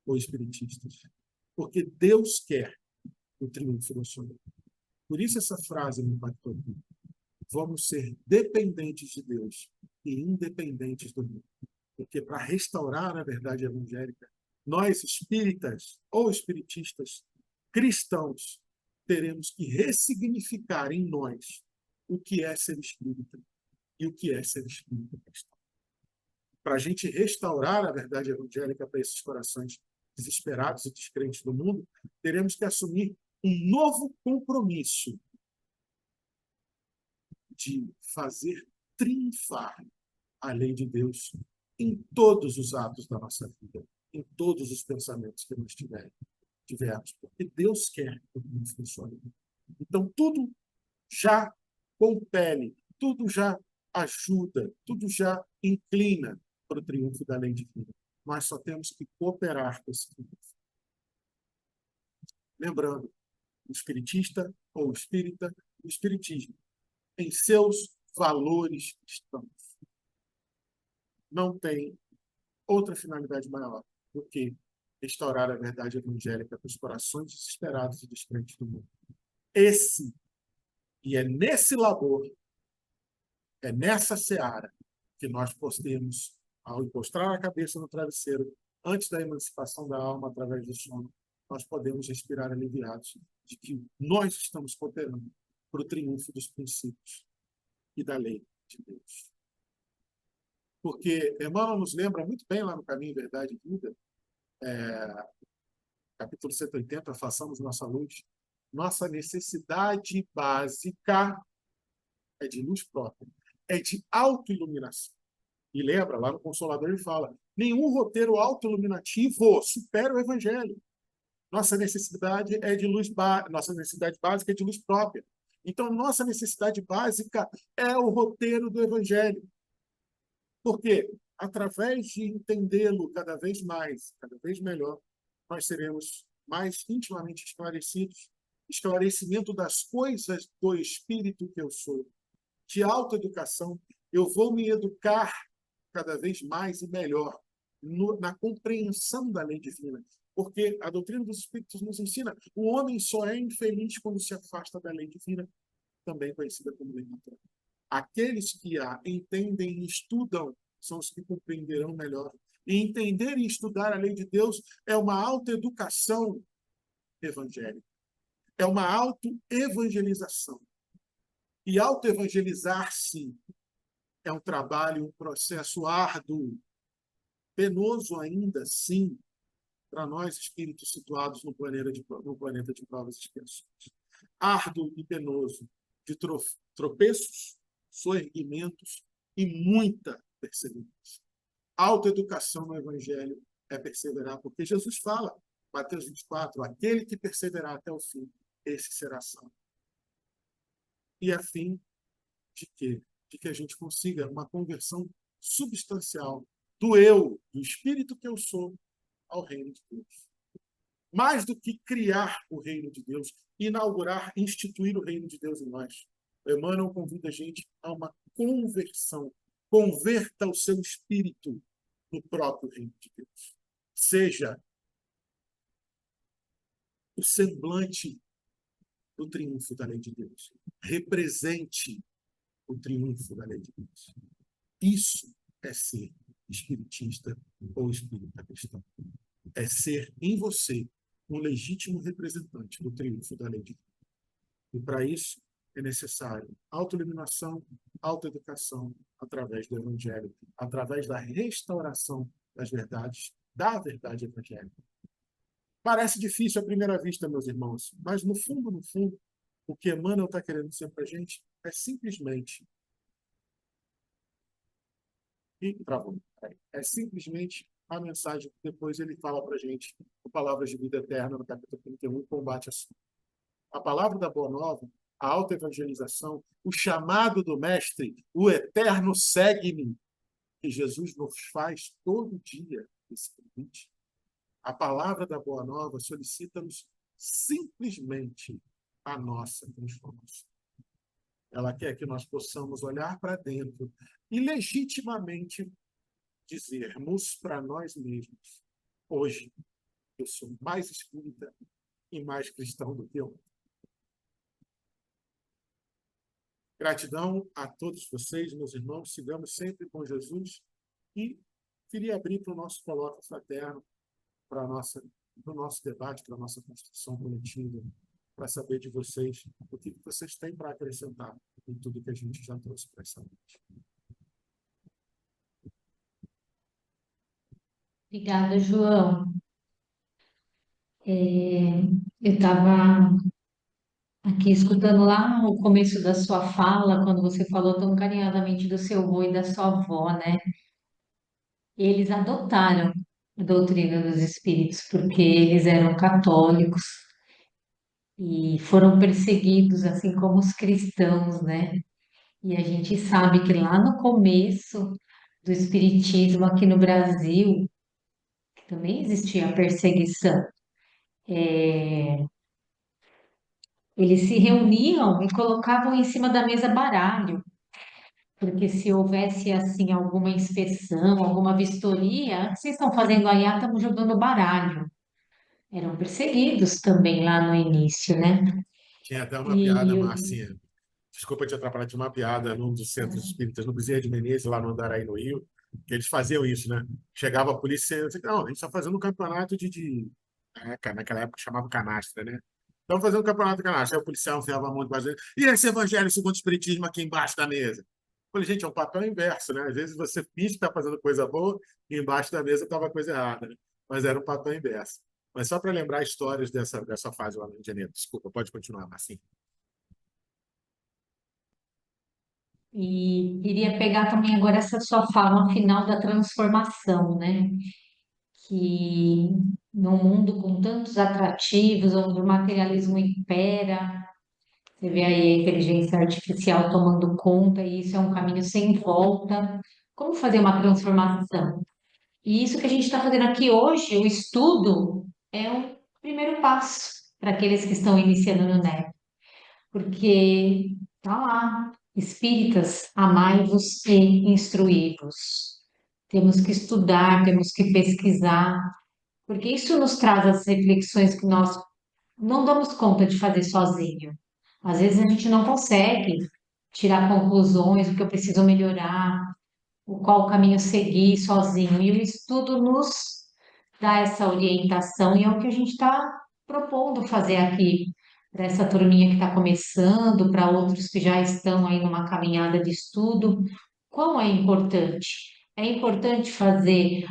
ou espiritistas. Porque Deus quer o triunfo da sua vida. Por isso essa frase me impactou aqui. Vamos ser dependentes de Deus e independentes do mundo. Porque para restaurar a verdade evangélica, nós espíritas ou espiritistas cristãos teremos que ressignificar em nós o que é ser espírita e o que é ser espírita cristão. Para a gente restaurar a verdade evangélica para esses corações desesperados e descrentes do mundo, teremos que assumir um novo compromisso de fazer triunfar a lei de Deus em todos os atos da nossa vida, em todos os pensamentos que nós tivermos, porque Deus quer que tudo funcione. Então, tudo já compele, tudo já ajuda, tudo já inclina para o triunfo da lei divina. Nós só temos que cooperar com esse triunfo. Lembrando, o espiritista ou espírita, o espiritismo, em seus valores cristãos, não tem outra finalidade maior do que restaurar a verdade evangélica para os corações desesperados e descrentes do mundo. E é nesse labor, é nessa seara, que nós podemos, ao encostar a cabeça no travesseiro, antes da emancipação da alma através do sono, nós podemos respirar aliviados de que nós estamos cooperando para o triunfo dos princípios e da lei de Deus. Porque Emmanuel nos lembra muito bem lá no Caminho, Verdade e Vida, capítulo 180, façamos nossa luz. Nossa necessidade básica é de luz própria, é de autoiluminação. E lembra, lá no Consolador ele fala, nenhum roteiro autoiluminativo supera o Evangelho. Nossa necessidade é de luz, nossa necessidade básica é de luz própria. Então, nossa necessidade básica é o roteiro do Evangelho. Por quê? Através de entendê-lo cada vez mais, cada vez melhor, nós seremos mais intimamente esclarecidos. Esclarecimento das coisas do espírito que eu sou. De autoeducação, eu vou me educar cada vez mais e melhor na compreensão da lei divina. Porque a doutrina dos espíritos nos ensina que o homem só é infeliz quando se afasta da lei divina, também conhecida como lei natural. Aqueles que a entendem e estudam são os que compreenderão melhor. E entender e estudar a lei de Deus é uma autoeducação evangélica. É uma autoevangelização. E autoevangelizar-se é um trabalho, um processo árduo, penoso ainda, sim, para nós espíritos situados no planeta de provas e expiações. Árduo e penoso, de tropeços, soerguimentos e muita perseverança. Autoeducação no Evangelho é perseverar, porque Jesus fala, Mateus 24, aquele que perseverar até o fim, esse será salvo. E a fim de quê? De que a gente consiga uma conversão substancial do eu, do espírito que eu sou, ao reino de Deus. Mais do que criar o reino de Deus, inaugurar, instituir o reino de Deus em nós. Emmanuel convida a gente a uma conversão. Converta o seu espírito no próprio reino de Deus. Seja o semblante do triunfo da lei de Deus. Represente o triunfo da lei de Deus. Isso é ser espiritista ou espírita cristão. É ser em você um legítimo representante do triunfo da lei de Deus. E para isso é necessário autoiluminação, autoeducação através do Evangelho, através da restauração das verdades, da verdade evangélica. Parece difícil à primeira vista, meus irmãos, mas no fundo, o que Emmanuel está querendo dizer para a gente é simplesmente é simplesmente a mensagem que depois ele fala para a gente, com Palavras de Vida Eterna, no capítulo 31, combate a palavra da Boa Nova, a autoevangelização, o chamado do Mestre, o eterno segue-me, que Jesus nos faz todo dia esse convite. A palavra da Boa Nova solicita-nos simplesmente a nossa transformação. Ela quer que nós possamos olhar para dentro e legitimamente dizermos para nós mesmos: hoje eu sou mais espírita e mais cristão do que eu. Gratidão a todos vocês, meus irmãos. Sigamos sempre com Jesus. E queria abrir para o nosso colóquio fraterno, para o nosso debate, para a nossa construção coletiva, para saber de vocês o que vocês têm para acrescentar em tudo que a gente já trouxe para essa noite. Obrigada, João. Eu estava aqui escutando lá o começo da sua fala, quando você falou tão carinhosamente do seu avô e da sua avó, né? Eles adotaram a doutrina dos espíritos porque eles eram católicos e foram perseguidos, assim como os cristãos, né? E a gente sabe que lá no começo do espiritismo aqui no Brasil também existia a perseguição. Eles se reuniam e colocavam em cima da mesa baralho, porque se houvesse assim alguma inspeção, alguma vistoria, o que vocês estão fazendo aí? Ah, estamos jogando baralho. Eram perseguidos também lá no início, né? Tinha até uma piada, E Marcinha. Desculpa te atrapalhar, tinha uma piada num dos centros espíritas, no Bezerra de Menezes, lá no Andaraí, no Rio, que eles faziam isso, né? Chegava a polícia e dizia: não, a gente está fazendo um campeonato naquela época chamava canastra, né? Estamos fazendo um campeonato de canastra. Aí o policial enfiava a mão debaixo dele. E esse evangelho segundo o espiritismo aqui embaixo da mesa? Eu falei: gente, é um papel inverso, né? Às vezes você finge que está fazendo coisa boa e embaixo da mesa estava coisa errada, né? Mas era um papel inverso. Mas só para lembrar histórias dessa fase lá no Rio de Janeiro. Desculpa, pode continuar, Marcinho. queria pegar também agora essa sua fala final da transformação, né? Que num mundo com tantos atrativos, onde o materialismo impera, você vê aí a inteligência artificial tomando conta, e isso é um caminho sem volta. Como fazer uma transformação? E isso que a gente está fazendo aqui hoje, o estudo, é um primeiro passo para aqueles que estão iniciando no NEP, porque tá lá, espíritas, amai-vos e instruí-vos. Temos que estudar, temos que pesquisar, porque isso nos traz as reflexões que nós não damos conta de fazer sozinho. Às vezes a gente não consegue tirar conclusões, o que eu preciso melhorar, o qual caminho seguir sozinho. E o estudo nos dá essa orientação e é o que a gente está propondo fazer aqui para essa turminha que está começando, para outros que já estão aí numa caminhada de estudo. Quão é importante? É importante fazer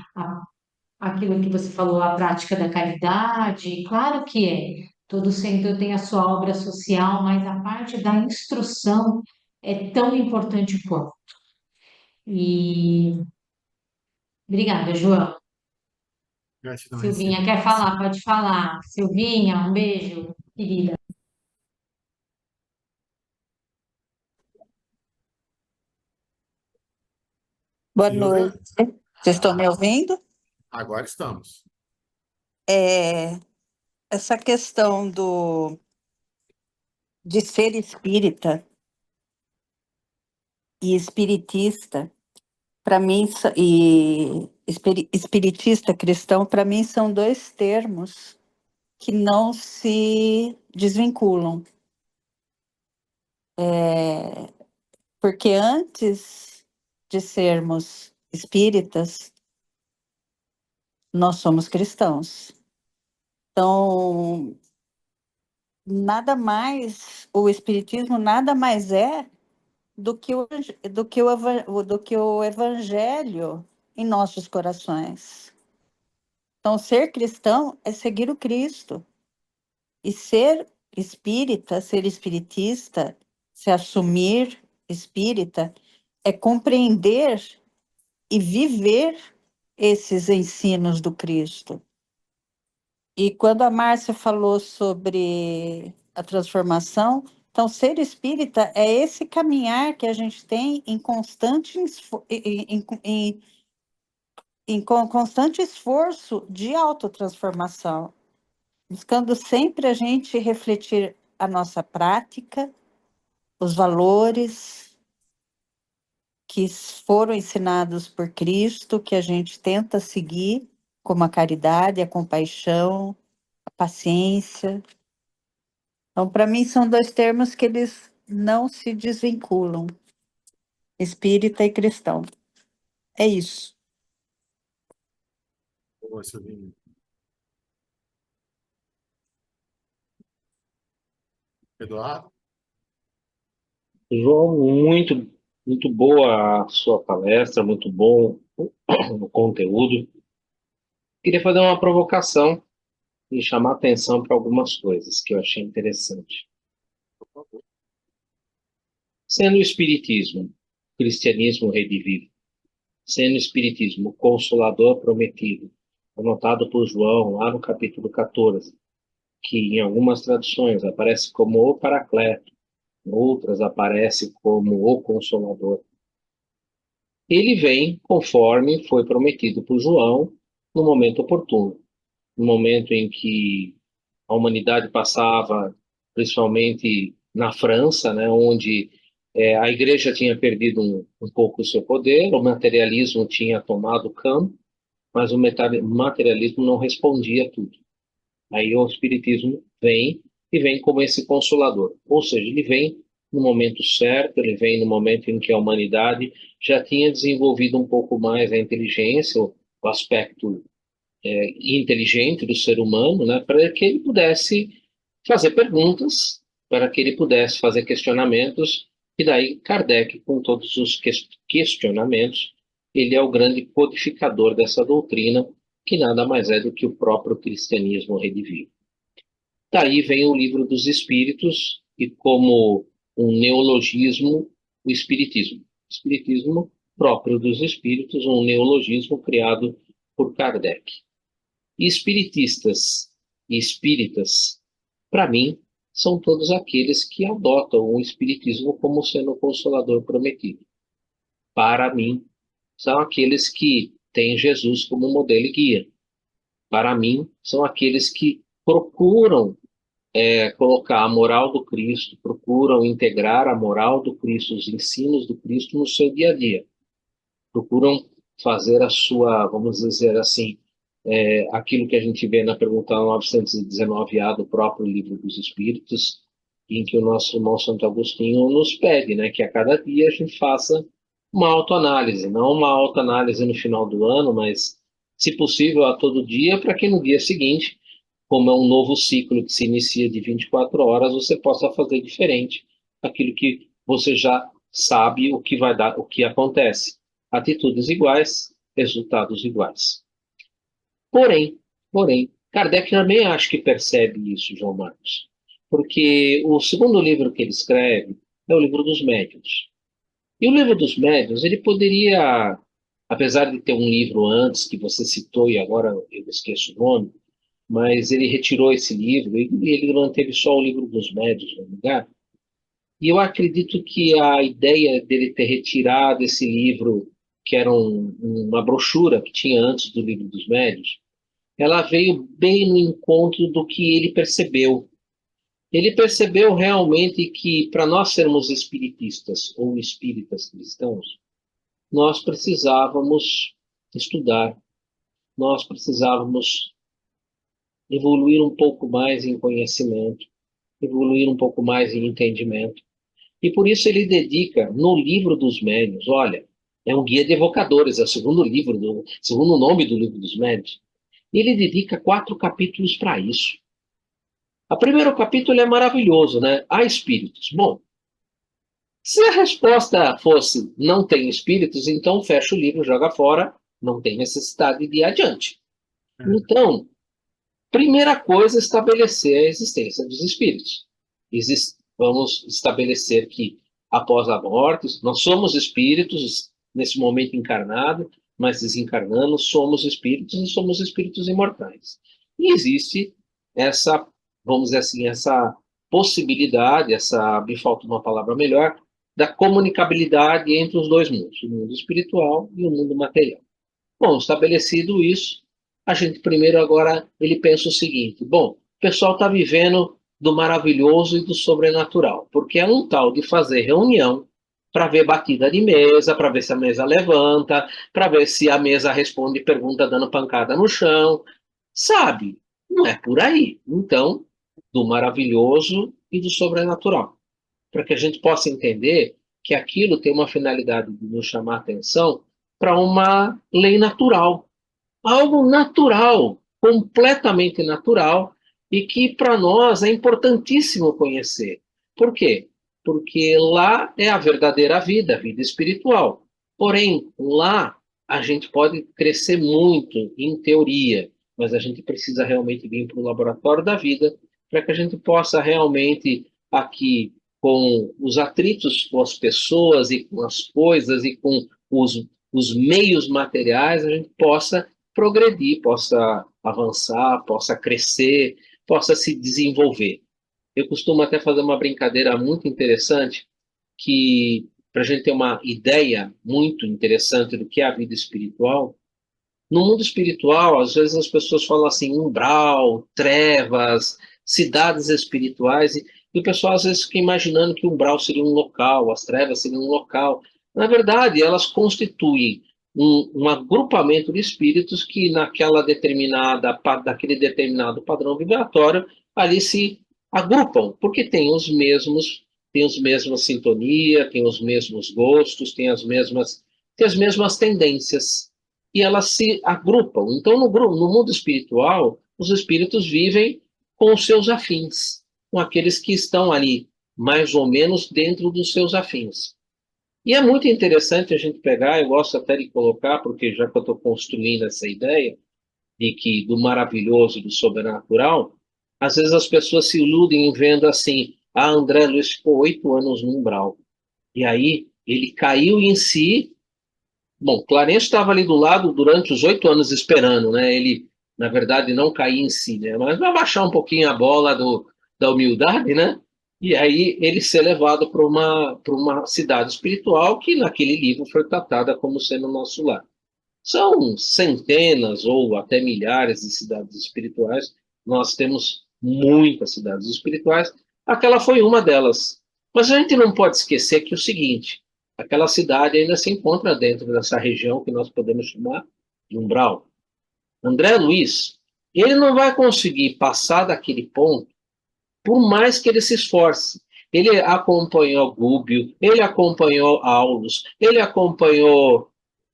aquilo que você falou, a prática da caridade? Claro que é. Todo centro tem a sua obra social, mas a parte da instrução é tão importante quanto. E obrigada, João. Gratidão Silvinha recíproca, quer falar? Marcinho. Pode falar. Silvinha, um beijo, querida. Boa Silvia, noite. Vocês estão me ouvindo? agora estamos. É, essa questão de ser espírita e espiritista, para mim, espiritista cristão, para mim, são dois termos que não se desvinculam. Porque antes de sermos espíritas, nós somos cristãos. Então, nada mais, o espiritismo nada mais é do que o evangelho em nossos corações. Então, ser cristão é seguir o Cristo. E ser espírita, ser espiritista, se assumir espírita, é compreender e viver esses ensinos do Cristo. E quando a Márcia falou sobre a transformação, então, ser espírita é esse caminhar que a gente tem em constante, constante esforço de autotransformação, buscando sempre a gente refletir a nossa prática, os valores que foram ensinados por Cristo, que a gente tenta seguir, como a caridade, a compaixão, a paciência. Então, para mim, são dois termos que eles não se desvinculam, espírita e cristão. É isso. Boa, Silvinha. Eduardo? João, muito boa a sua palestra, muito bom o conteúdo. Queria fazer uma provocação e chamar atenção para algumas coisas que eu achei interessante. Sendo o Espiritismo, o cristianismo redivivo, sendo o Espiritismo o Consolador prometido, anotado por João lá no capítulo 14, que em algumas traduções aparece como o Paracleto, em outras aparece como o Consolador. Ele vem conforme foi prometido por João no momento oportuno, no momento em que a humanidade passava, principalmente na França, né, onde a igreja tinha perdido um pouco o seu poder, o materialismo tinha tomado o campo, mas o materialismo não respondia a tudo. Aí o Espiritismo vem e vem como esse consolador, ou seja, ele vem no momento certo, ele vem no momento em que a humanidade já tinha desenvolvido um pouco mais a inteligência, o aspecto inteligente do ser humano, né, para que ele pudesse fazer perguntas, para que ele pudesse fazer questionamentos, e daí Kardec, com todos os questionamentos, ele é o grande codificador dessa doutrina, que nada mais é do que o próprio cristianismo redivivo. Daí vem o Livro dos Espíritos, e como um neologismo, o Espiritismo. Espiritismo próprio dos Espíritos, um neologismo criado por Kardec. E espiritistas e espíritas, para mim, são todos aqueles que adotam o espiritismo como sendo o consolador prometido. Para mim, são aqueles que têm Jesus como modelo e guia. Para mim, são aqueles que procuram colocar a moral do Cristo, procuram integrar a moral do Cristo, os ensinos do Cristo no seu dia a dia. Procuram fazer a sua, vamos dizer assim, aquilo que a gente vê na pergunta 919A do próprio Livro dos Espíritos, em que o nosso irmão Santo Agostinho nos pede, né, que a cada dia a gente faça uma autoanálise, não uma autoanálise no final do ano, mas, se possível, a todo dia, para que no dia seguinte, como é um novo ciclo que se inicia de 24 horas, você possa fazer diferente aquilo que você já sabe o que vai dar, o que acontece. Atitudes iguais, resultados iguais. Porém, Kardec também acho que percebe isso, João Marcos, porque o segundo livro que ele escreve é o Livro dos Médiuns. E o Livro dos Médiuns, ele poderia, apesar de ter um livro antes que você citou e agora eu esqueço o nome, mas ele retirou esse livro e ele manteve só o Livro dos Médiuns no lugar. E eu acredito que a ideia dele ter retirado esse livro que era uma brochura que tinha antes do Livro dos Médiuns, ela veio bem no encontro do que ele percebeu. Ele percebeu realmente que, para nós sermos espiritistas ou espíritas cristãos, nós precisávamos estudar, nós precisávamos evoluir um pouco mais em conhecimento, evoluir um pouco mais em entendimento. E por isso ele dedica no Livro dos Médiuns, olha, é um guia de evocadores, é o segundo nome do Livro dos Médiuns. Ele dedica 4 capítulos para isso. O primeiro capítulo é maravilhoso, né? Há espíritos. Bom, se a resposta fosse não tem espíritos, então fecha o livro, joga fora, não tem necessidade de ir adiante. Então, primeira coisa, estabelecer a existência dos espíritos. Vamos estabelecer que, após a morte, nós somos espíritos, nesse momento encarnado, mas desencarnando, somos espíritos e somos espíritos imortais. E existe essa, vamos dizer assim, essa possibilidade, me falta uma palavra melhor, da comunicabilidade entre os dois mundos, o mundo espiritual e o mundo material. Bom, estabelecido isso, a gente primeiro agora, ele pensa o seguinte, bom, o pessoal está vivendo do maravilhoso e do sobrenatural, porque é um tal de fazer reunião para ver batida de mesa, para ver se a mesa levanta, para ver se a mesa responde pergunta dando pancada no chão, sabe? Não é por aí. Então, do maravilhoso e do sobrenatural, para que a gente possa entender que aquilo tem uma finalidade de nos chamar a atenção para uma lei natural, algo natural, completamente natural, e que para nós é importantíssimo conhecer. Por quê? Porque lá é a verdadeira vida, a vida espiritual. Porém, lá a gente pode crescer muito em teoria, mas a gente precisa realmente vir para o laboratório da vida para que a gente possa realmente aqui, com os atritos com as pessoas e com as coisas e com os meios materiais, a gente possa progredir, possa avançar, possa crescer, possa se desenvolver. Eu costumo até fazer uma brincadeira muito interessante, que para a gente ter uma ideia muito interessante do que é a vida espiritual, no mundo espiritual, às vezes as pessoas falam assim, umbral, trevas, cidades espirituais, e o pessoal às vezes fica imaginando que o umbral seria um local, as trevas seriam um local. Na verdade, elas constituem um agrupamento de espíritos que daquele determinado padrão vibratório, ali se agrupam, porque têm os mesmos sintonia, têm os mesmos gostos, têm as mesmas tendências e elas se agrupam. Então, no mundo espiritual, os espíritos vivem com os seus afins, com aqueles que estão ali, mais ou menos dentro dos seus afins. E é muito interessante a gente pegar, eu gosto até de colocar, porque já que eu estou construindo essa ideia, de que do maravilhoso e do sobrenatural, às vezes as pessoas se iludem vendo assim, André Luiz ficou 8 anos no umbral, e aí ele caiu em si. Bom, Clarence estava ali do lado durante os 8 anos esperando, né? Ele, na verdade, não caía em si, né? Mas vai baixar um pouquinho a bola da humildade, né? E aí ele ser levado para uma cidade espiritual que naquele livro foi tratada como sendo nosso lar. São centenas ou até milhares de cidades espirituais. Nós temos muitas cidades espirituais. Aquela foi uma delas. Mas a gente não pode esquecer que é o seguinte, aquela cidade ainda se encontra dentro dessa região que nós podemos chamar de umbral. André Luiz, ele não vai conseguir passar daquele ponto por mais que ele se esforce. Ele acompanhou Gubbio, ele acompanhou Aulus, ele acompanhou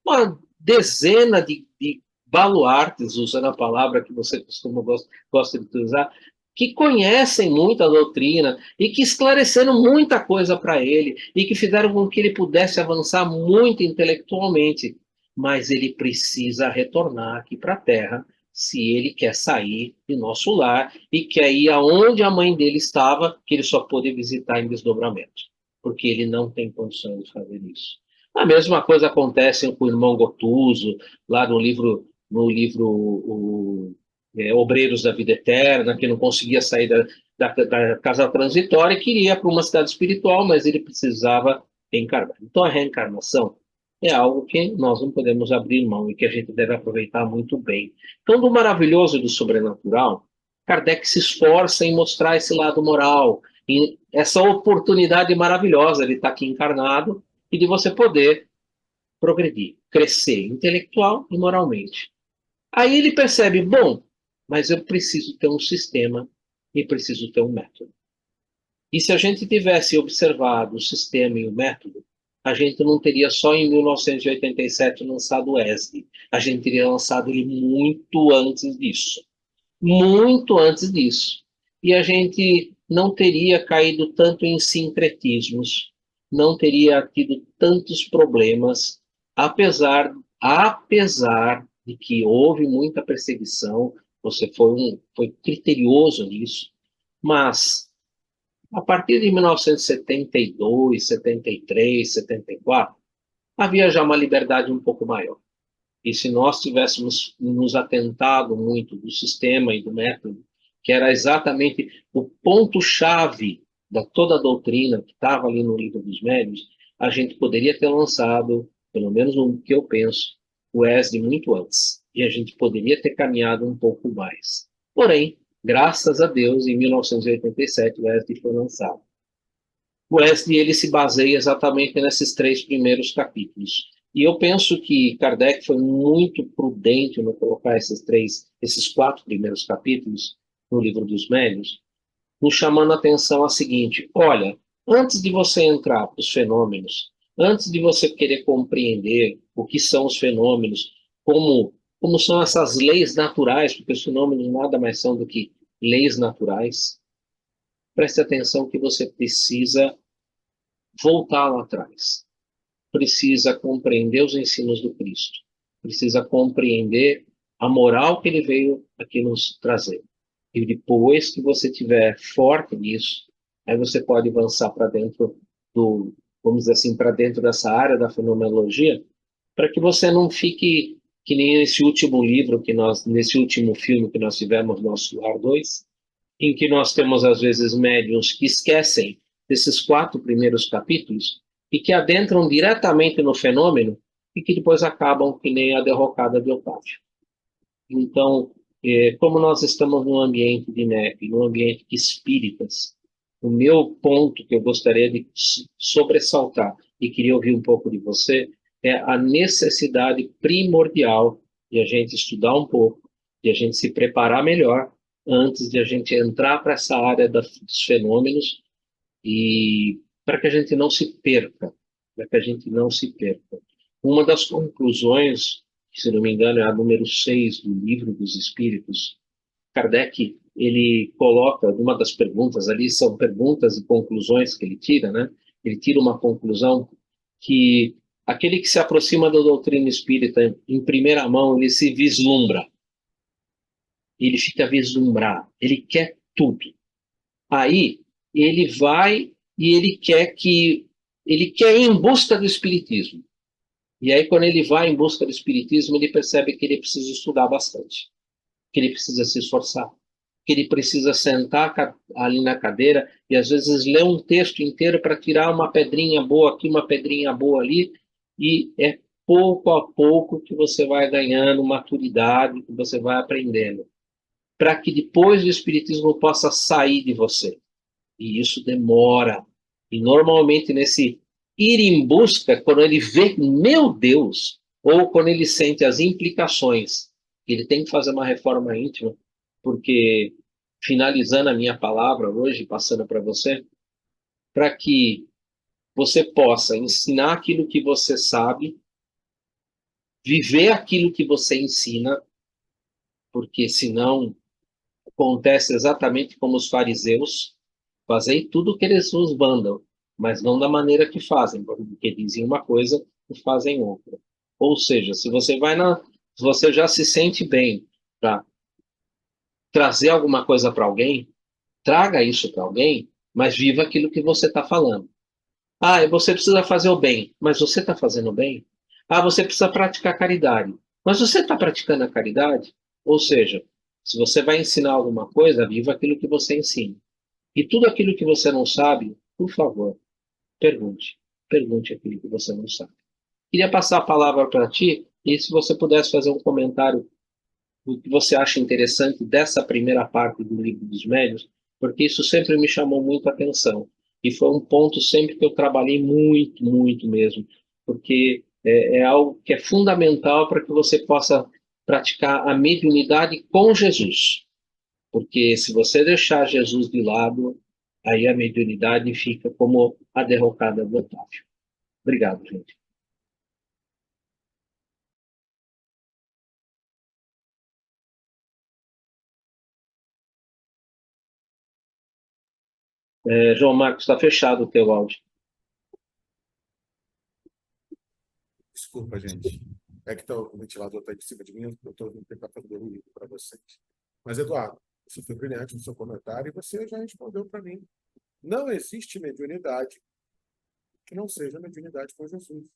uma dezena de baluartes, usando a palavra que você gosta de usar, que conhecem muito a doutrina e que esclareceram muita coisa para ele e que fizeram com que ele pudesse avançar muito intelectualmente. Mas ele precisa retornar aqui para a Terra se ele quer sair de nosso lar e quer ir aonde a mãe dele estava, que ele só pôde visitar em desdobramento, porque ele não tem condições de fazer isso. A mesma coisa acontece com o irmão Gotuso, lá no livro Obreiros da Vida Eterna, que não conseguia sair da casa transitória e queria ir para uma cidade espiritual, mas ele precisava reencarnar. Então, a reencarnação é algo que nós não podemos abrir mão e que a gente deve aproveitar muito bem. Então, do maravilhoso e do sobrenatural, Kardec se esforça em mostrar esse lado moral, em essa oportunidade maravilhosa de estar aqui encarnado e de você poder progredir, crescer intelectual e moralmente. Aí ele percebe, bom, mas eu preciso ter um sistema e preciso ter um método. E se a gente tivesse observado o sistema e o método, a gente não teria só em 1987 lançado o ESD. A gente teria lançado ele muito antes disso. Muito antes disso. E a gente não teria caído tanto em sincretismos, não teria tido tantos problemas, apesar de que houve muita perseguição, você foi criterioso nisso, mas a partir de 1972, 73, 74, havia já uma liberdade um pouco maior. E se nós tivéssemos nos atentado muito do sistema e do método, que era exatamente o ponto-chave da toda a doutrina que estava ali no Livro dos Médiuns, a gente poderia ter lançado, pelo menos o que eu penso, o ESD muito antes. E a gente poderia ter caminhado um pouco mais. Porém, graças a Deus, em 1987, o ESD foi lançado. O ESD ele se baseia exatamente nesses 3 primeiros capítulos. E eu penso que Kardec foi muito prudente no colocar esses 4 primeiros capítulos no Livro dos Médiuns, nos chamando a atenção a seguinte: olha, antes de você entrar para os fenômenos, antes de você querer compreender o que são os fenômenos, como são essas leis naturais, porque os fenômenos nada mais são do que leis naturais, preste atenção que você precisa voltar lá atrás. Precisa compreender os ensinos do Cristo. Precisa compreender a moral que ele veio aqui nos trazer. E depois que você estiver forte nisso, aí você pode avançar para dentro vamos dizer assim, para dentro dessa área da fenomenologia, para que você não fique que nem nesse último livro nesse último filme que nós tivemos, Nosso Lar 2, em que nós temos às vezes médiuns que esquecem desses 4 primeiros capítulos e que adentram diretamente no fenômeno e que depois acabam que nem a derrocada de Otávio. Então, como nós estamos num ambiente de NEP, num ambiente de espíritas, o meu ponto que eu gostaria de sobressaltar e queria ouvir um pouco de você é a necessidade primordial de a gente estudar um pouco, de a gente se preparar melhor antes de a gente entrar para essa área dos fenômenos e para que a gente não se perca, para que a gente não se perca. Uma das conclusões, se não me engano, é a número 6 do Livro dos Espíritos, Kardec, ele coloca, uma das perguntas ali, são perguntas e conclusões que ele tira, né? Ele tira uma conclusão que aquele que se aproxima da doutrina espírita em primeira mão, ele se vislumbra. Ele fica vislumbrado, ele quer tudo. Aí, ele vai e ele quer ir em busca do espiritismo. E aí, quando ele vai em busca do espiritismo, ele percebe que ele precisa estudar bastante, que ele precisa se esforçar, que ele precisa sentar ali na cadeira e, às vezes, ler um texto inteiro para tirar uma pedrinha boa aqui, uma pedrinha boa ali, e é pouco a pouco que você vai ganhando maturidade, que você vai aprendendo, para que depois o espiritismo possa sair de você. E isso demora. E normalmente nesse ir em busca, quando ele vê, meu Deus, ou quando ele sente as implicações, ele tem que fazer uma reforma íntima, porque, finalizando a minha palavra hoje, passando para você, para que você possa ensinar aquilo que você sabe, viver aquilo que você ensina, porque senão acontece exatamente como os fariseus, fazei tudo o que eles nos mandam, mas não da maneira que fazem, porque dizem uma coisa e fazem outra. Ou seja, se você já se sente bem para trazer alguma coisa para alguém, traga isso para alguém, mas viva aquilo que você está falando. Ah, você precisa fazer o bem, mas você está fazendo o bem? Ah, você precisa praticar caridade, mas você está praticando a caridade? Ou seja, se você vai ensinar alguma coisa, viva aquilo que você ensina. E tudo aquilo que você não sabe, por favor, pergunte. Pergunte aquilo que você não sabe. Queria passar a palavra para ti, e se você pudesse fazer um comentário do que você acha interessante dessa primeira parte do Livro dos Médiuns, porque isso sempre me chamou muito a atenção. E foi um ponto sempre que eu trabalhei muito, muito mesmo, porque é algo que é fundamental para que você possa praticar a mediunidade com Jesus. Porque se você deixar Jesus de lado, aí a mediunidade fica como a derrocada do Otávio. Obrigado, gente. João Marcos, está fechado o teu áudio. Desculpa, gente. É que o ventilador está em cima de mim, eu estou tentando fazer ruído para vocês. Mas, Eduardo, você foi brilhante no seu comentário e você já respondeu para mim. Não existe mediunidade que não seja mediunidade com Jesus.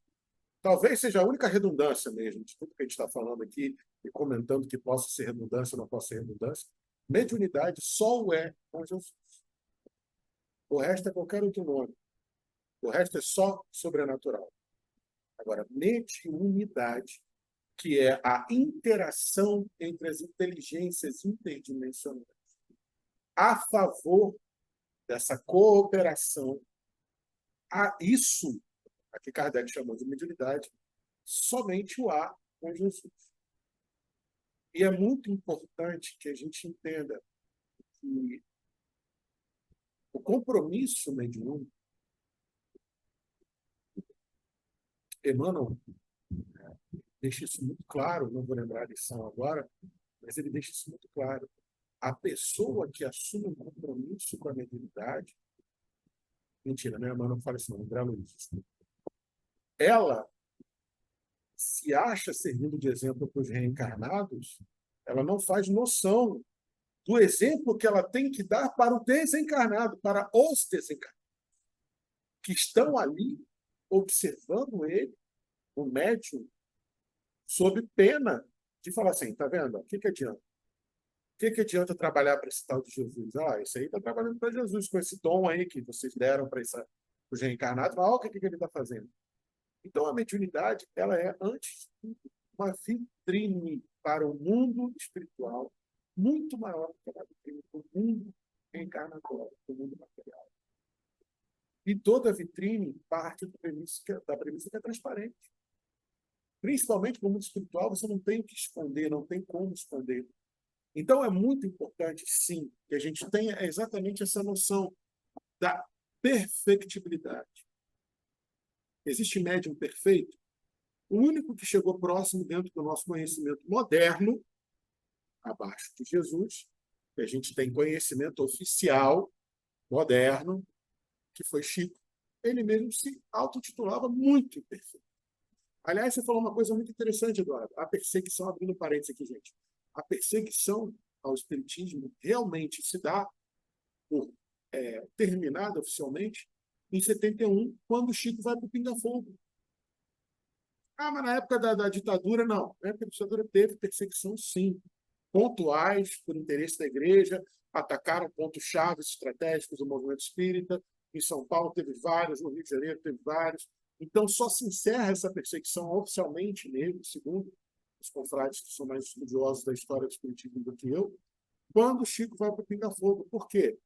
Talvez seja a única redundância mesmo, de tudo que a gente está falando aqui e comentando que possa ser redundância ou não possa ser redundância. Mediunidade só o é com Jesus. O resto é qualquer outro nome. O resto é só sobrenatural. Agora, mediunidade, que é a interação entre as inteligências interdimensionais, a favor dessa cooperação, isso, a que Kardec chamou de mediunidade, somente o há com Jesus. E é muito importante que a gente entenda que o compromisso mediúnico, Emmanuel deixa isso muito claro, não vou lembrar a lição agora, mas ele deixa isso muito claro. A pessoa que assume um compromisso com a mediunidade, mentira, né? Emmanuel fala isso, não, André Luiz, ela se acha servindo de exemplo para os reencarnados, ela não faz noção do exemplo que ela tem que dar para o desencarnado, para os desencarnados, que estão ali observando ele, o médium, sob pena de falar assim, tá vendo? O que adianta? O que adianta trabalhar para esse tal de Jesus? Esse aí está trabalhando para Jesus, com esse dom aí que vocês deram para os reencarnados. Olha o que ele está fazendo. Então, a mediunidade, ela é, antes de tudo, uma vitrine para o mundo espiritual muito maior do que a vitrine para o mundo reencarnatório, para o mundo material. E toda vitrine parte da premissa que é transparente. Principalmente no mundo espiritual, você não tem o que esconder, não tem como esconder. Então, é muito importante, sim, que a gente tenha exatamente essa noção da perfectibilidade. Existe médium perfeito? O único que chegou próximo dentro do nosso conhecimento moderno, abaixo de Jesus, que a gente tem conhecimento oficial, moderno, que foi Chico. Ele mesmo se autotitulava muito perfeito. Aliás, você falou uma coisa muito interessante, Eduardo. A perseguição, abrindo parênteses aqui, gente. A perseguição ao espiritismo realmente se dá por terminada oficialmente em 71, quando o Chico vai para o Pinga Fogo. Mas na época da ditadura, não. Na época da ditadura teve perseguição, sim. Pontuais, por interesse da igreja, atacaram pontos-chave estratégicos do movimento espírita. Em São Paulo teve vários, no Rio de Janeiro teve vários. Então, só se encerra essa perseguição oficialmente nele, segundo os confrades que são mais estudiosos da história do espiritismo do que eu, quando o Chico vai para o Pinga Fogo. Por quê?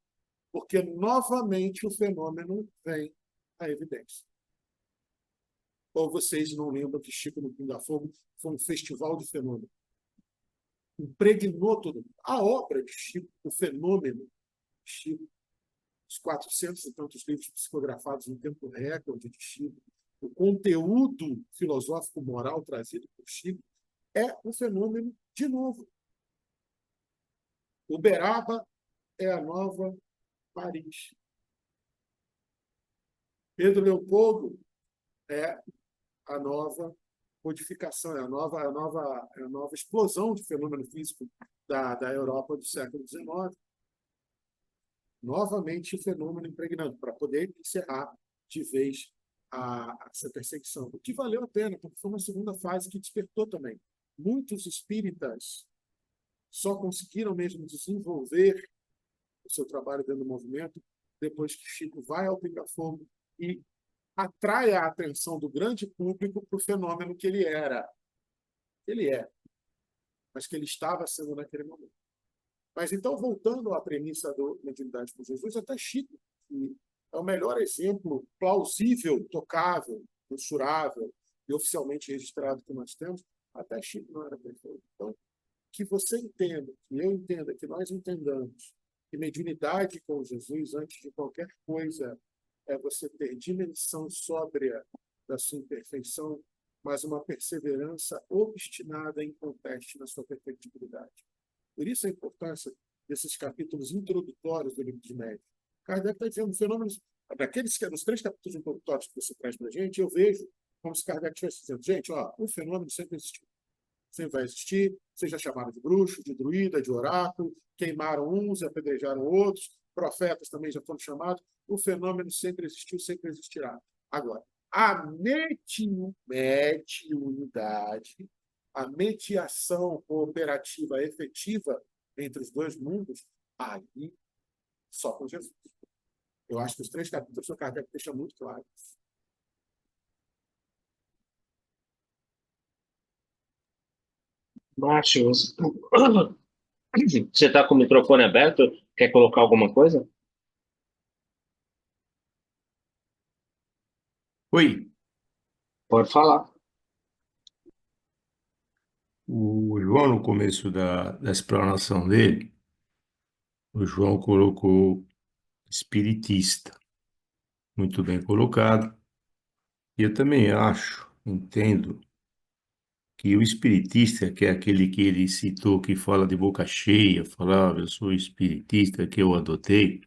Porque, novamente, o fenômeno vem à evidência. Ou vocês não lembram que Chico no Pinga Fogo foi um festival de fenômeno? Impregnou tudo. A obra de Chico, o fenômeno de Chico, os 400 e tantos livros psicografados em tempo recorde de Chico, o conteúdo filosófico moral trazido por Chico, é um fenômeno de novo. Uberaba é a nova Paris. Pedro Leopoldo é a nova modificação, é a nova explosão de fenômeno físico da Europa do século XIX. Novamente o fenômeno impregnando, para poder encerrar de vez essa perseguição. O que valeu a pena, porque foi uma segunda fase que despertou também. Muitos espíritas só conseguiram mesmo desenvolver o seu trabalho dentro do movimento depois que Chico vai ao Pinga Fogo e atrai a atenção do grande público para o fenômeno que ele era. Ele é, mas que ele estava sendo naquele momento. Mas então, voltando à premissa da mediunidade com Jesus, até Chico, que é o melhor exemplo plausível, tocável, mensurável e oficialmente registrado que nós temos, até Chico não era perfeito. Então, que você entenda, que eu entenda, que nós entendamos que mediunidade com Jesus, antes de qualquer coisa, é você ter dimensão sóbria da sua imperfeição, mas uma perseverança obstinada e inconteste na sua perfectibilidade. Por isso a importância desses capítulos introdutórios do livro de Médiuns. Kardec está dizendo fenômenos, nos 3 capítulos introdutórios que você traz para a gente, eu vejo como se Kardec estivesse dizendo, gente, ó, o fenômeno sempre existiu. Sempre vai existir, vocês já chamaram de bruxo, de druida, de oráculo, queimaram uns e apedrejaram outros, profetas também já foram chamados, o fenômeno sempre existiu, sempre existirá. Agora, a mediunidade, a mediação cooperativa efetiva entre os dois mundos, aí só com Jesus. Eu acho que os 3 capítulos do Kardec deixam muito claro isso. Márcio, você está com o microfone aberto? Quer colocar alguma coisa? Oi, Pode falar. o João, no começo da explanação dele, o João colocou espiritista, muito bem colocado. E eu também acho, entendo, que o espiritista, que é aquele que ele citou, que fala de boca cheia, falava, eu sou espiritista, que eu adotei,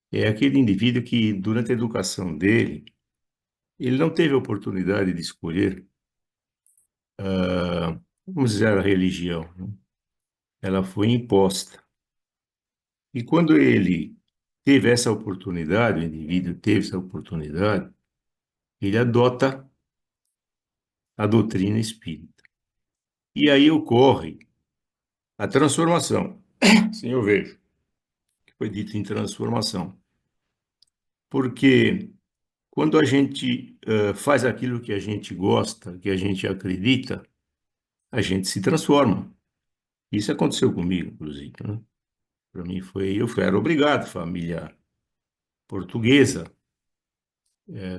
é aquele indivíduo que, durante a educação dele, ele não teve a oportunidade de escolher, vamos dizer, a religião, né? Ela foi imposta. E quando ele teve essa oportunidade, o indivíduo teve essa oportunidade, ele adota a doutrina espírita. E aí ocorre a transformação. Sim, eu vejo que foi dito em transformação. Porque quando a gente faz aquilo que a gente gosta, que a gente acredita, a gente se transforma. Isso aconteceu comigo, inclusive, né? Para mim era obrigado, família portuguesa,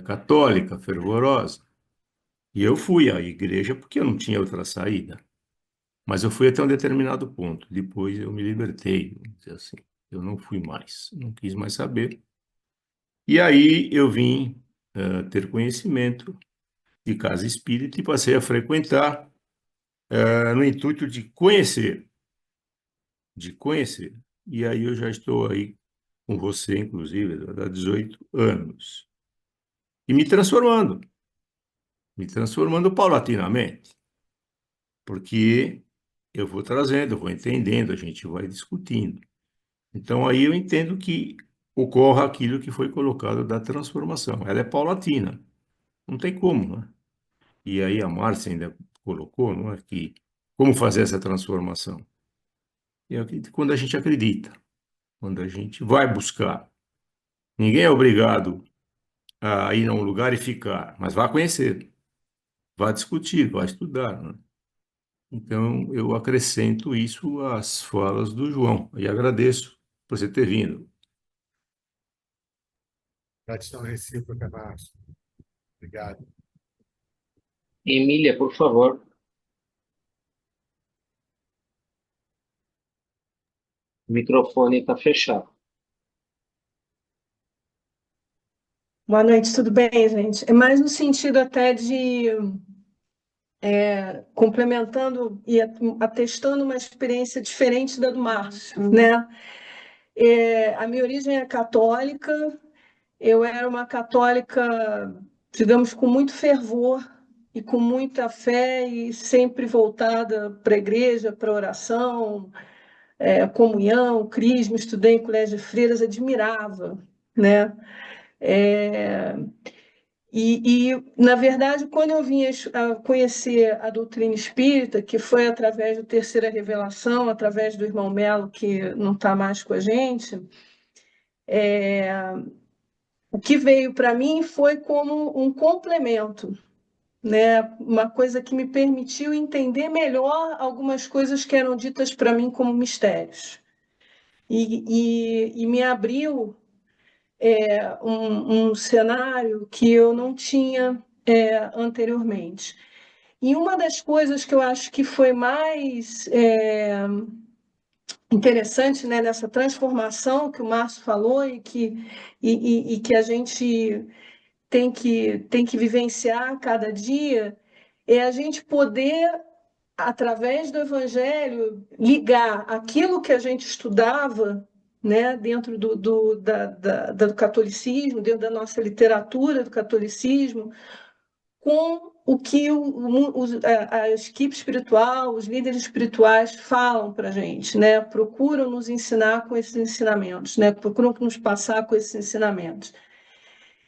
católica, fervorosa. E eu fui à igreja porque eu não tinha outra saída. Mas eu fui até um determinado ponto. Depois eu me libertei, vamos dizer assim. Eu não fui mais, não quis mais saber. E aí eu vim ter conhecimento de casa espírita e passei a frequentar no intuito de conhecer, de conhecer. E aí eu já estou aí com você, inclusive, há 18 anos. E me transformando paulatinamente, porque eu vou trazendo, eu vou entendendo, a gente vai discutindo. Então, aí eu entendo que ocorra aquilo que foi colocado da transformação. Ela é paulatina, não tem como, né? E aí a Márcia ainda colocou, não é, que como fazer essa transformação? E é quando a gente acredita, quando a gente vai buscar. Ninguém é obrigado a ir a um lugar e ficar, mas vá conhecer, vá discutir, vá estudar, né? Então, eu acrescento isso às falas do João e agradeço por você ter vindo. Gratidão recíproca, Márcio. Obrigado. Emília, por favor. O microfone está fechado. Boa noite, tudo bem, gente? É mais no sentido até de complementando e atestando uma experiência diferente da do Márcio, né? A minha origem é católica, eu era uma católica, digamos, com muito fervor e com muita fé e sempre voltada para a igreja, para a oração, comunhão, crisma, estudei em colégio de freiras, admirava, né? Na verdade, quando eu vim a conhecer a doutrina espírita, que foi através do Terceira Revelação, através do irmão Melo, que não está mais com a gente, o que veio para mim foi como um complemento, né? Uma coisa que me permitiu entender melhor algumas coisas que eram ditas para mim como mistérios. E me abriu um cenário que eu não tinha anteriormente. E uma das coisas que eu acho que foi mais interessante, né, nessa transformação que o Márcio falou e que a gente tem que vivenciar a cada dia, é a gente poder, através do Evangelho, ligar aquilo que a gente estudava, né, dentro do catolicismo, dentro da nossa literatura do catolicismo, com o que a equipe espiritual, os líderes espirituais falam para a gente, né? Procuram nos ensinar com esses ensinamentos, né? Procuram nos passar com esses ensinamentos.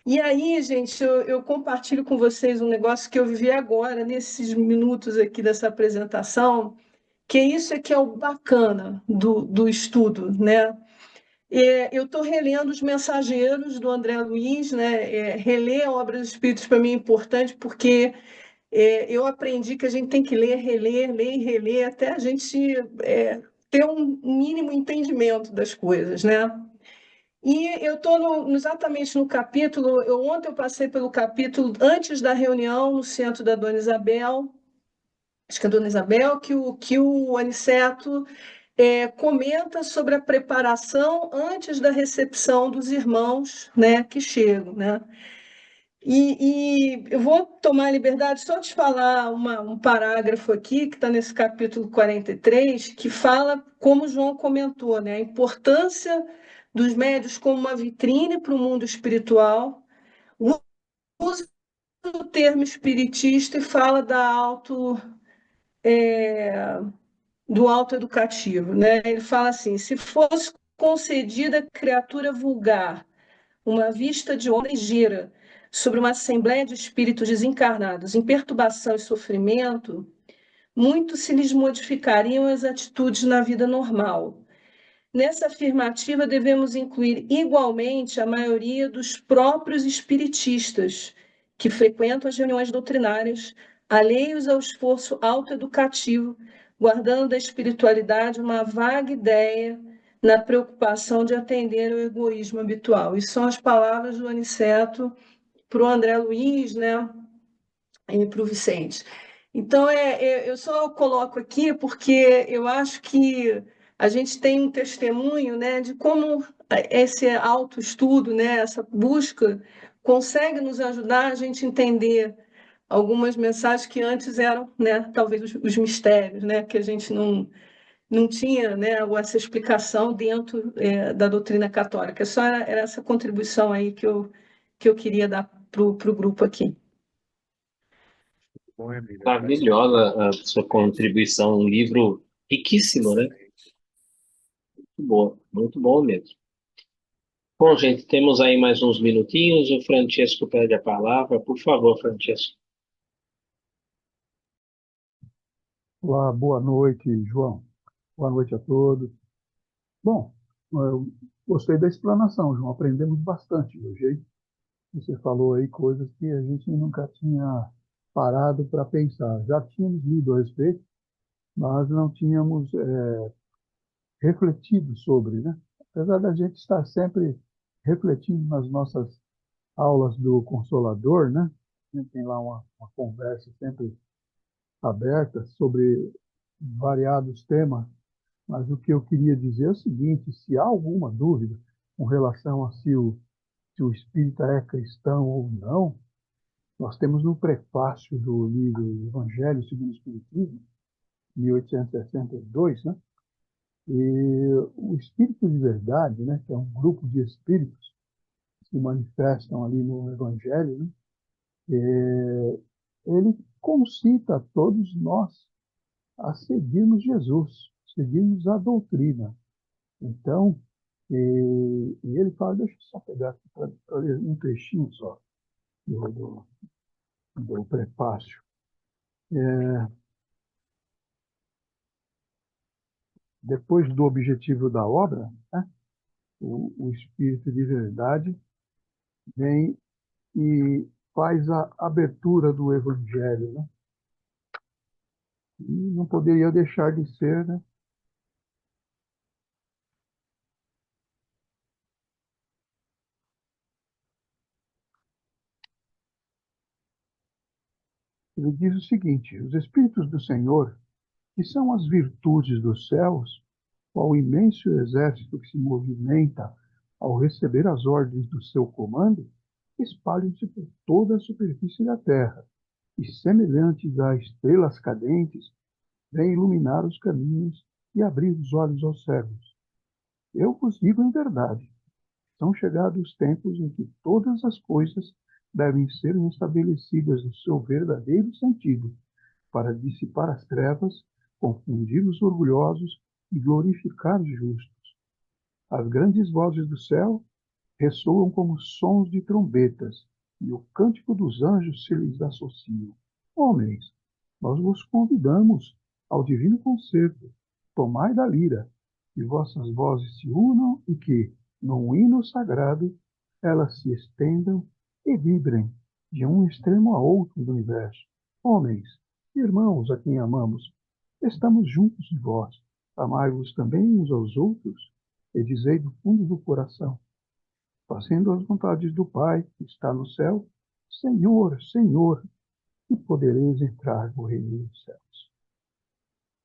E aí, gente, eu compartilho com vocês um negócio que eu vivi agora, nesses minutos aqui dessa apresentação, que isso é que é o bacana do estudo, né? Eu estou relendo Os Mensageiros, do André Luiz, né? Reler a obra dos Espíritos para mim é importante porque eu aprendi que a gente tem que ler, reler, ler e reler até a gente ter um mínimo entendimento das coisas, né? E eu estou exatamente no capítulo. Ontem eu passei pelo capítulo antes da reunião no centro da Dona Isabel, acho que é a Dona Isabel, que o Aniceto comenta sobre a preparação antes da recepção dos irmãos, né, que chegam, né? E eu vou tomar a liberdade só de falar um parágrafo aqui, que está nesse capítulo 43, que fala, como o João comentou, né, a importância dos médios como uma vitrine para o mundo espiritual. Usa o termo espiritista e fala do autoeducativo, né? Ele fala assim: se fosse concedida à criatura vulgar uma vista de onda ligeira sobre uma assembleia de espíritos desencarnados em perturbação e sofrimento, muito se lhes modificariam as atitudes na vida normal. Nessa afirmativa, devemos incluir igualmente a maioria dos próprios espiritistas que frequentam as reuniões doutrinárias, alheios ao esforço autoeducativo, guardando da espiritualidade uma vaga ideia na preocupação de atender ao egoísmo habitual. Isso são as palavras do Aniceto para o André Luiz, né, e para o Vicente. Então, eu só coloco aqui porque eu acho que a gente tem um testemunho, né, de como esse autoestudo, né, essa busca, consegue nos ajudar a gente entender algumas mensagens que antes eram, né, talvez os mistérios, né, que a gente não tinha, né, essa explicação dentro da doutrina católica. Só era essa contribuição aí que eu queria dar para o grupo aqui. Bom, Emília, Maravilhosa a sua contribuição, um livro riquíssimo, né? Muito bom mesmo. Bom, gente, temos aí mais uns minutinhos. O Francesco pede a palavra. Por favor, Francesco. Olá, boa noite, João. Boa noite a todos. Bom, eu gostei da explanação, João. Aprendemos bastante hoje, hein? Você falou aí coisas que a gente nunca tinha parado para pensar. Já tínhamos lido a respeito, mas não tínhamos refletido sobre, né? Apesar da gente estar sempre refletindo nas nossas aulas do Consolador, né? A gente tem lá uma conversa sempre aberta sobre variados temas. Mas o que eu queria dizer é o seguinte: se há alguma dúvida com relação a se o espírita é cristão ou não, nós temos no prefácio do livro Evangelho segundo o Espiritismo, 1862, né? E o Espírito de Verdade, né, que é um grupo de espíritos que se manifestam ali no Evangelho, né, ele concita a todos nós a seguirmos Jesus, seguirmos a doutrina. Então, e ele fala, deixa eu só pegar aqui para ler um trechinho só do prefácio. Depois do objetivo da obra, né, o Espírito de Verdade vem e faz a abertura do Evangelho, né? E não poderia deixar de ser, né? Ele diz o seguinte: os Espíritos do Senhor, que são as virtudes dos céus, qual imenso exército que se movimenta ao receber as ordens do seu comando, espalham-se por toda a superfície da terra, e semelhantes a estrelas cadentes, vêm iluminar os caminhos e abrir os olhos aos cegos. Eu vos digo em verdade, são chegados os tempos em que todas as coisas devem ser estabelecidas no seu verdadeiro sentido, para dissipar as trevas, confundir os orgulhosos e glorificar os justos. As grandes vozes do céu ressoam como sons de trombetas, e o cântico dos anjos se lhes associa. Homens, nós vos convidamos ao divino concerto. Tomai da lira, e vossas vozes se unam e que, num hino sagrado, elas se estendam e vibrem de um extremo a outro do universo. Homens, irmãos a quem amamos, estamos juntos de vós. Amai-vos também uns aos outros, e dizei do fundo do coração, fazendo as vontades do Pai que está no céu, Senhor, Senhor, e podereis entrar no reino dos céus.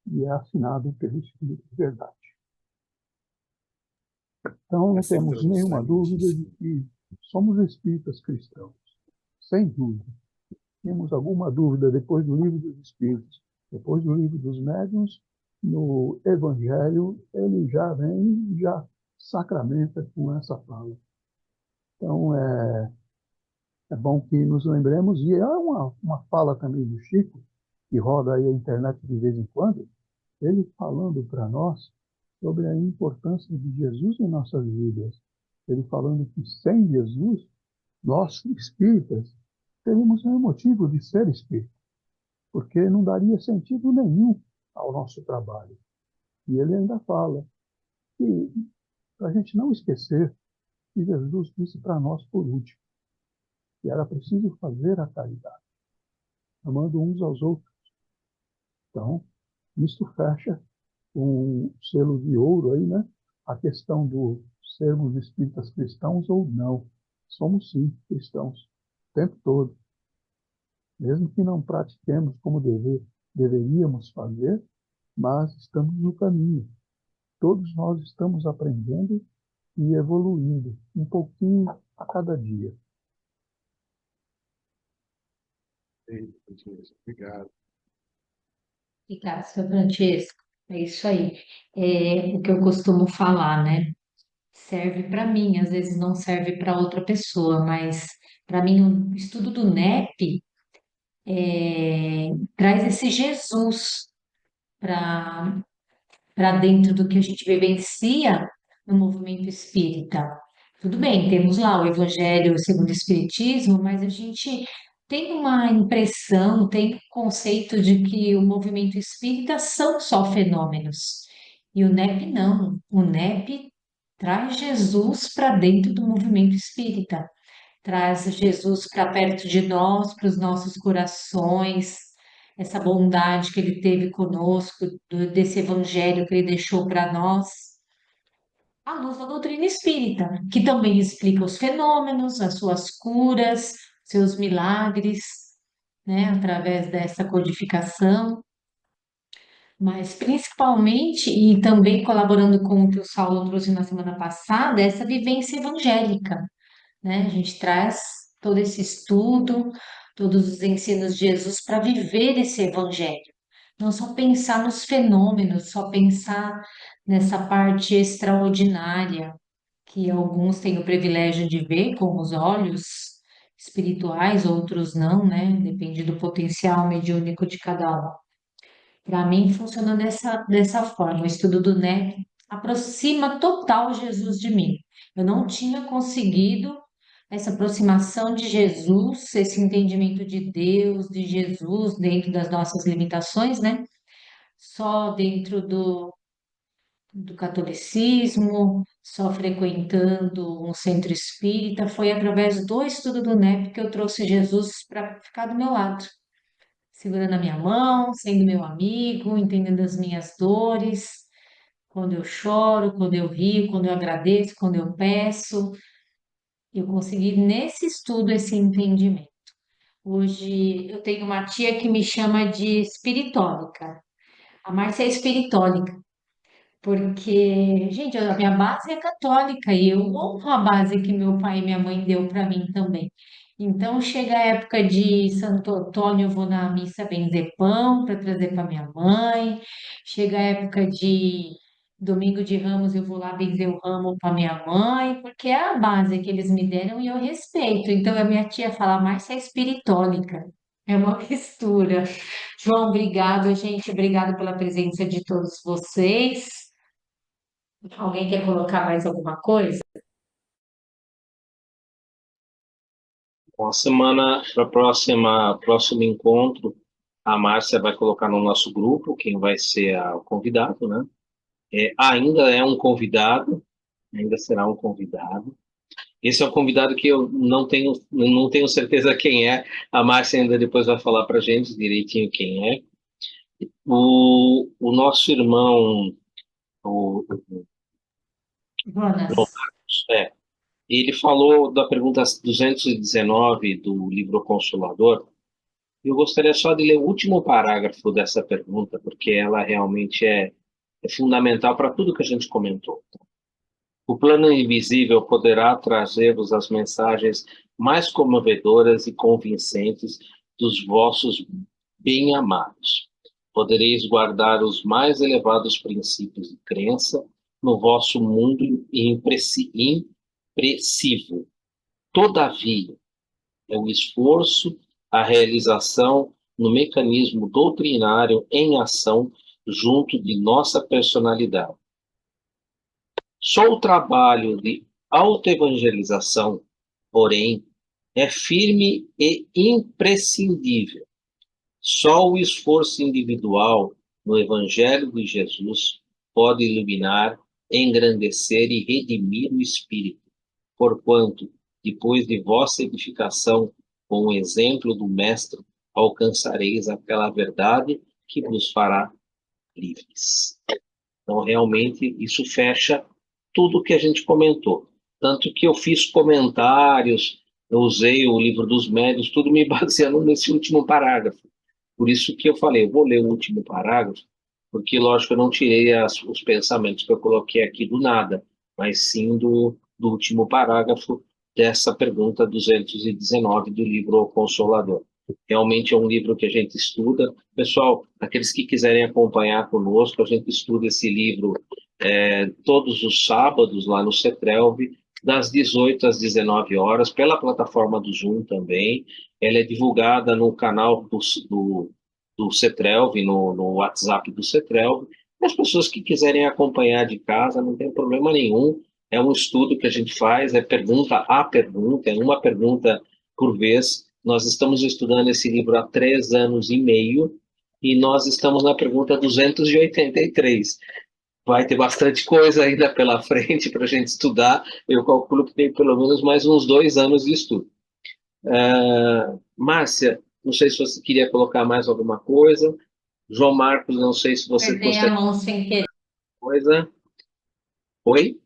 E é assinado pelo Espírito de Verdade. Então, não temos nenhuma dúvida de que somos espíritas cristãos. Sem dúvida. Temos alguma dúvida depois do livro dos Espíritos, depois do livro dos Médiuns, no Evangelho, ele já vem, já sacramenta com essa fala. Então, é bom que nos lembremos, e é uma fala também do Chico, que roda aí a internet de vez em quando, ele falando para nós sobre a importância de Jesus em nossas vidas. Ele falando que sem Jesus, nós, espíritas, teríamos nenhum motivo de ser espírita, porque não daria sentido nenhum ao nosso trabalho. E ele ainda fala que, para a gente não esquecer, que Jesus disse para nós por último, que era preciso fazer a caridade, amando uns aos outros. Então, isso fecha um selo de ouro aí, né? A questão do sermos espíritas cristãos ou não. Somos sim cristãos, o tempo todo. Mesmo que não pratiquemos como deveríamos fazer, mas estamos no caminho. Todos nós estamos aprendendo e evoluindo, um pouquinho a cada dia. Obrigado. Obrigada, seu Francesco. É isso aí. É o que eu costumo falar, né? Serve para mim, às vezes não serve para outra pessoa, mas para mim o estudo do NEP traz esse Jesus para dentro do que a gente vivencia no movimento espírita. Tudo bem, temos lá o Evangelho segundo o Espiritismo, mas a gente tem uma impressão, tem um conceito de que o movimento espírita são só fenômenos. E o NEP não. O NEP traz Jesus para dentro do movimento espírita, traz Jesus para perto de nós, para os nossos corações, essa bondade que ele teve conosco, desse evangelho que ele deixou para nós, à luz da doutrina espírita, que também explica os fenômenos, as suas curas, seus milagres, né, através dessa codificação. Mas principalmente, e também colaborando com o que o Saulo trouxe na semana passada, essa vivência evangélica, né? A gente traz todo esse estudo, todos os ensinos de Jesus para viver esse evangelho. Não só pensar nos fenômenos, só pensar nessa parte extraordinária que alguns têm o privilégio de ver com os olhos espirituais, outros não, né? Depende do potencial mediúnico de cada um. Para mim, funciona dessa forma. O estudo do NEP aproxima total Jesus de mim. Eu não tinha conseguido essa aproximação de Jesus, esse entendimento de Deus, de Jesus, dentro das nossas limitações, né? Só dentro do catolicismo, só frequentando um centro espírita, foi através do estudo do NEP que eu trouxe Jesus para ficar do meu lado, segurando a minha mão, sendo meu amigo, entendendo as minhas dores, quando eu choro, quando eu rio, quando eu agradeço, quando eu peço. Eu consegui nesse estudo esse entendimento. Hoje eu tenho uma tia que me chama de espiritólica. A Márcia é espiritólica, porque, gente, a minha base é católica e eu honro a base que meu pai e minha mãe deu para mim também. Então, chega a época de Santo Antônio, eu vou na missa benzer pão para trazer para minha mãe. Chega a época de Domingo de Ramos, eu vou lá benzer o ramo para minha mãe, porque é a base que eles me deram e eu respeito. Então, a minha tia fala, Márcia é espiritólica. É uma mistura. João, obrigado, gente. Obrigado pela presença de todos vocês. Alguém quer colocar mais alguma coisa? Uma semana para próximo encontro, a Márcia vai colocar no nosso grupo quem vai ser o convidado, né? Ainda é um convidado, ainda será um convidado. Esse é um convidado que eu não tenho certeza quem é. A Márcia ainda depois vai falar para a gente direitinho quem é. O nosso irmão, o, Jonas, é, ele falou da pergunta 219 do livro Consolador. Eu gostaria só de ler o último parágrafo dessa pergunta, porque ela realmente é fundamental para tudo que a gente comentou. O plano invisível poderá trazer-vos as mensagens mais comovedoras e convincentes dos vossos bem-amados. Podereis guardar os mais elevados princípios de crença no vosso mundo impressivo. Todavia, é o esforço, a realização no mecanismo doutrinário em ação junto de nossa personalidade. Só o trabalho de autoevangelização, porém, é firme e imprescindível. Só o esforço individual no Evangelho de Jesus pode iluminar, engrandecer e redimir o espírito, porquanto, depois de vossa edificação com o exemplo do Mestre, alcançareis aquela verdade que vos fará livres. Então, realmente, isso fecha tudo que a gente comentou. Tanto que eu fiz comentários, eu usei o livro dos médiuns, tudo me baseando nesse último parágrafo. Por isso que eu falei, eu vou ler o último parágrafo, porque, lógico, eu não tirei os pensamentos que eu coloquei aqui do nada, mas sim do último parágrafo dessa pergunta 219 do livro O Consolador. Realmente é um livro que a gente estuda. Pessoal, aqueles que quiserem acompanhar conosco, a gente estuda esse livro todos os sábados lá no CETRELV, das 18 às 19 horas, pela plataforma do Zoom também. Ela é divulgada no canal do CETRELV, no WhatsApp do CETRELV. E as pessoas que quiserem acompanhar de casa, não tem problema nenhum. É um estudo que a gente faz, é pergunta a pergunta, é uma pergunta por vez. Nós estamos estudando esse livro há 3 anos e meio, e nós estamos na pergunta 283. Vai ter bastante coisa ainda pela frente para a gente estudar. Eu calculo que tem pelo menos mais uns 2 anos de estudo. Márcia, não sei se você queria colocar mais alguma coisa. João Marcos, não sei se você apertei a gostaria de mão sem querer. coisa. Oi?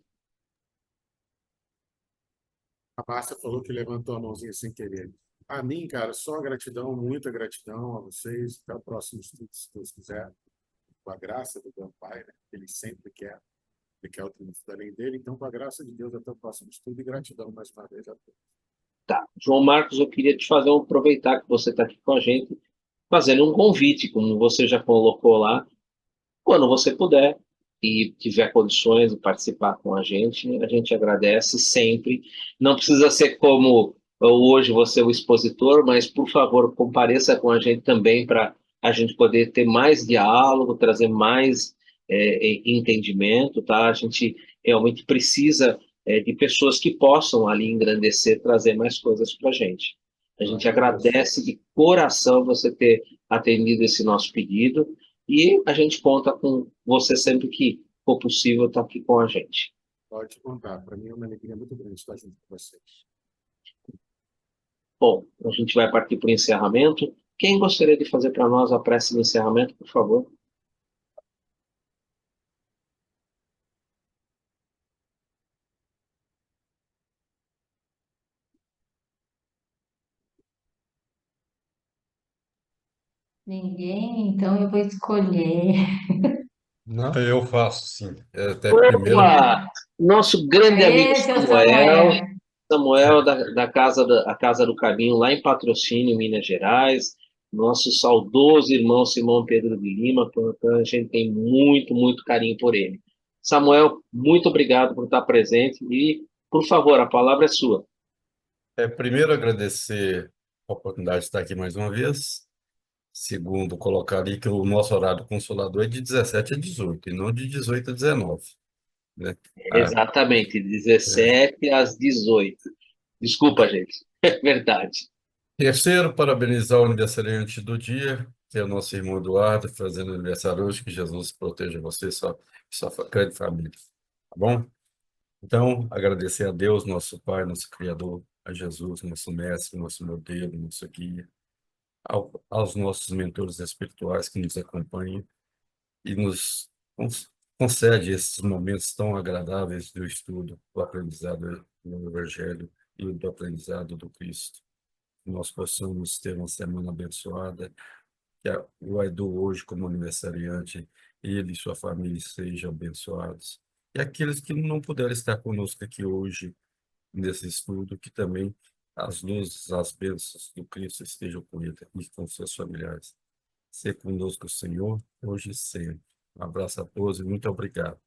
A Márcia falou que levantou a mãozinha sem querer. A mim, cara, só gratidão, muita gratidão a vocês. Até o próximo estudo, se Deus quiser. Com a graça do meu Pai, né? Ele sempre quer. Ele quer o triunfo da lei dele. Então, com a graça de Deus, até o próximo estudo. E gratidão mais uma vez a todos. Tá. João Marcos, eu queria te fazer aproveitar que você está aqui com a gente, fazendo um convite, como você já colocou lá, quando você puder e tiver condições de participar com a gente agradece sempre. Não precisa ser como hoje você é o expositor, mas, por favor, compareça com a gente também para a gente poder ter mais diálogo, trazer mais entendimento, tá? A gente realmente precisa de pessoas que possam ali engrandecer, trazer mais coisas para a gente. A gente agradece de coração você ter atendido esse nosso pedido. E a gente conta com você sempre que for possível estar aqui com a gente. Pode contar. Para mim é uma alegria muito grande estar junto com vocês. Bom, a gente vai partir para o encerramento. Quem gostaria de fazer para nós a prece de encerramento, por favor? Ninguém, então eu vou escolher. Não, eu faço, sim. Até primeiro, Opa! Nosso grande amigo Esse é o Samuel, Samuel. Samuel da casa a Casa do Caminho, lá em Patrocínio, Minas Gerais. Nosso saudoso irmão Simão Pedro de Lima, portanto, a gente tem muito, muito carinho por ele. Samuel, muito obrigado por estar presente e, por favor, a palavra é sua. primeiro agradecer a oportunidade de estar aqui mais uma vez. Segundo, colocar ali que o nosso horário consolador é de 17 a 18 e não de 18 a 19, né? Ah, Exatamente, é. 17 às 18. Desculpa, gente. É verdade. Terceiro, parabenizar o aniversariante do dia, que é o nosso irmão Eduardo, fazendo aniversário hoje. Que Jesus proteja você e sua grande família. Tá bom? Então, agradecer a Deus, nosso Pai, nosso Criador, a Jesus, nosso mestre, nosso modelo, nosso guia, aos nossos mentores espirituais que nos acompanham e nos concede esses momentos tão agradáveis do estudo, do aprendizado do Evangelho e do aprendizado do Cristo. Que nós possamos ter uma semana abençoada, que o Edu hoje como aniversariante, ele e sua família sejam abençoados. E aqueles que não puderam estar conosco aqui hoje, nesse estudo, que também as luzes, as bênçãos do Cristo estejam com ele e com seus familiares. Ser conosco, Senhor, hoje e sempre. Um abraço a todos e muito obrigado.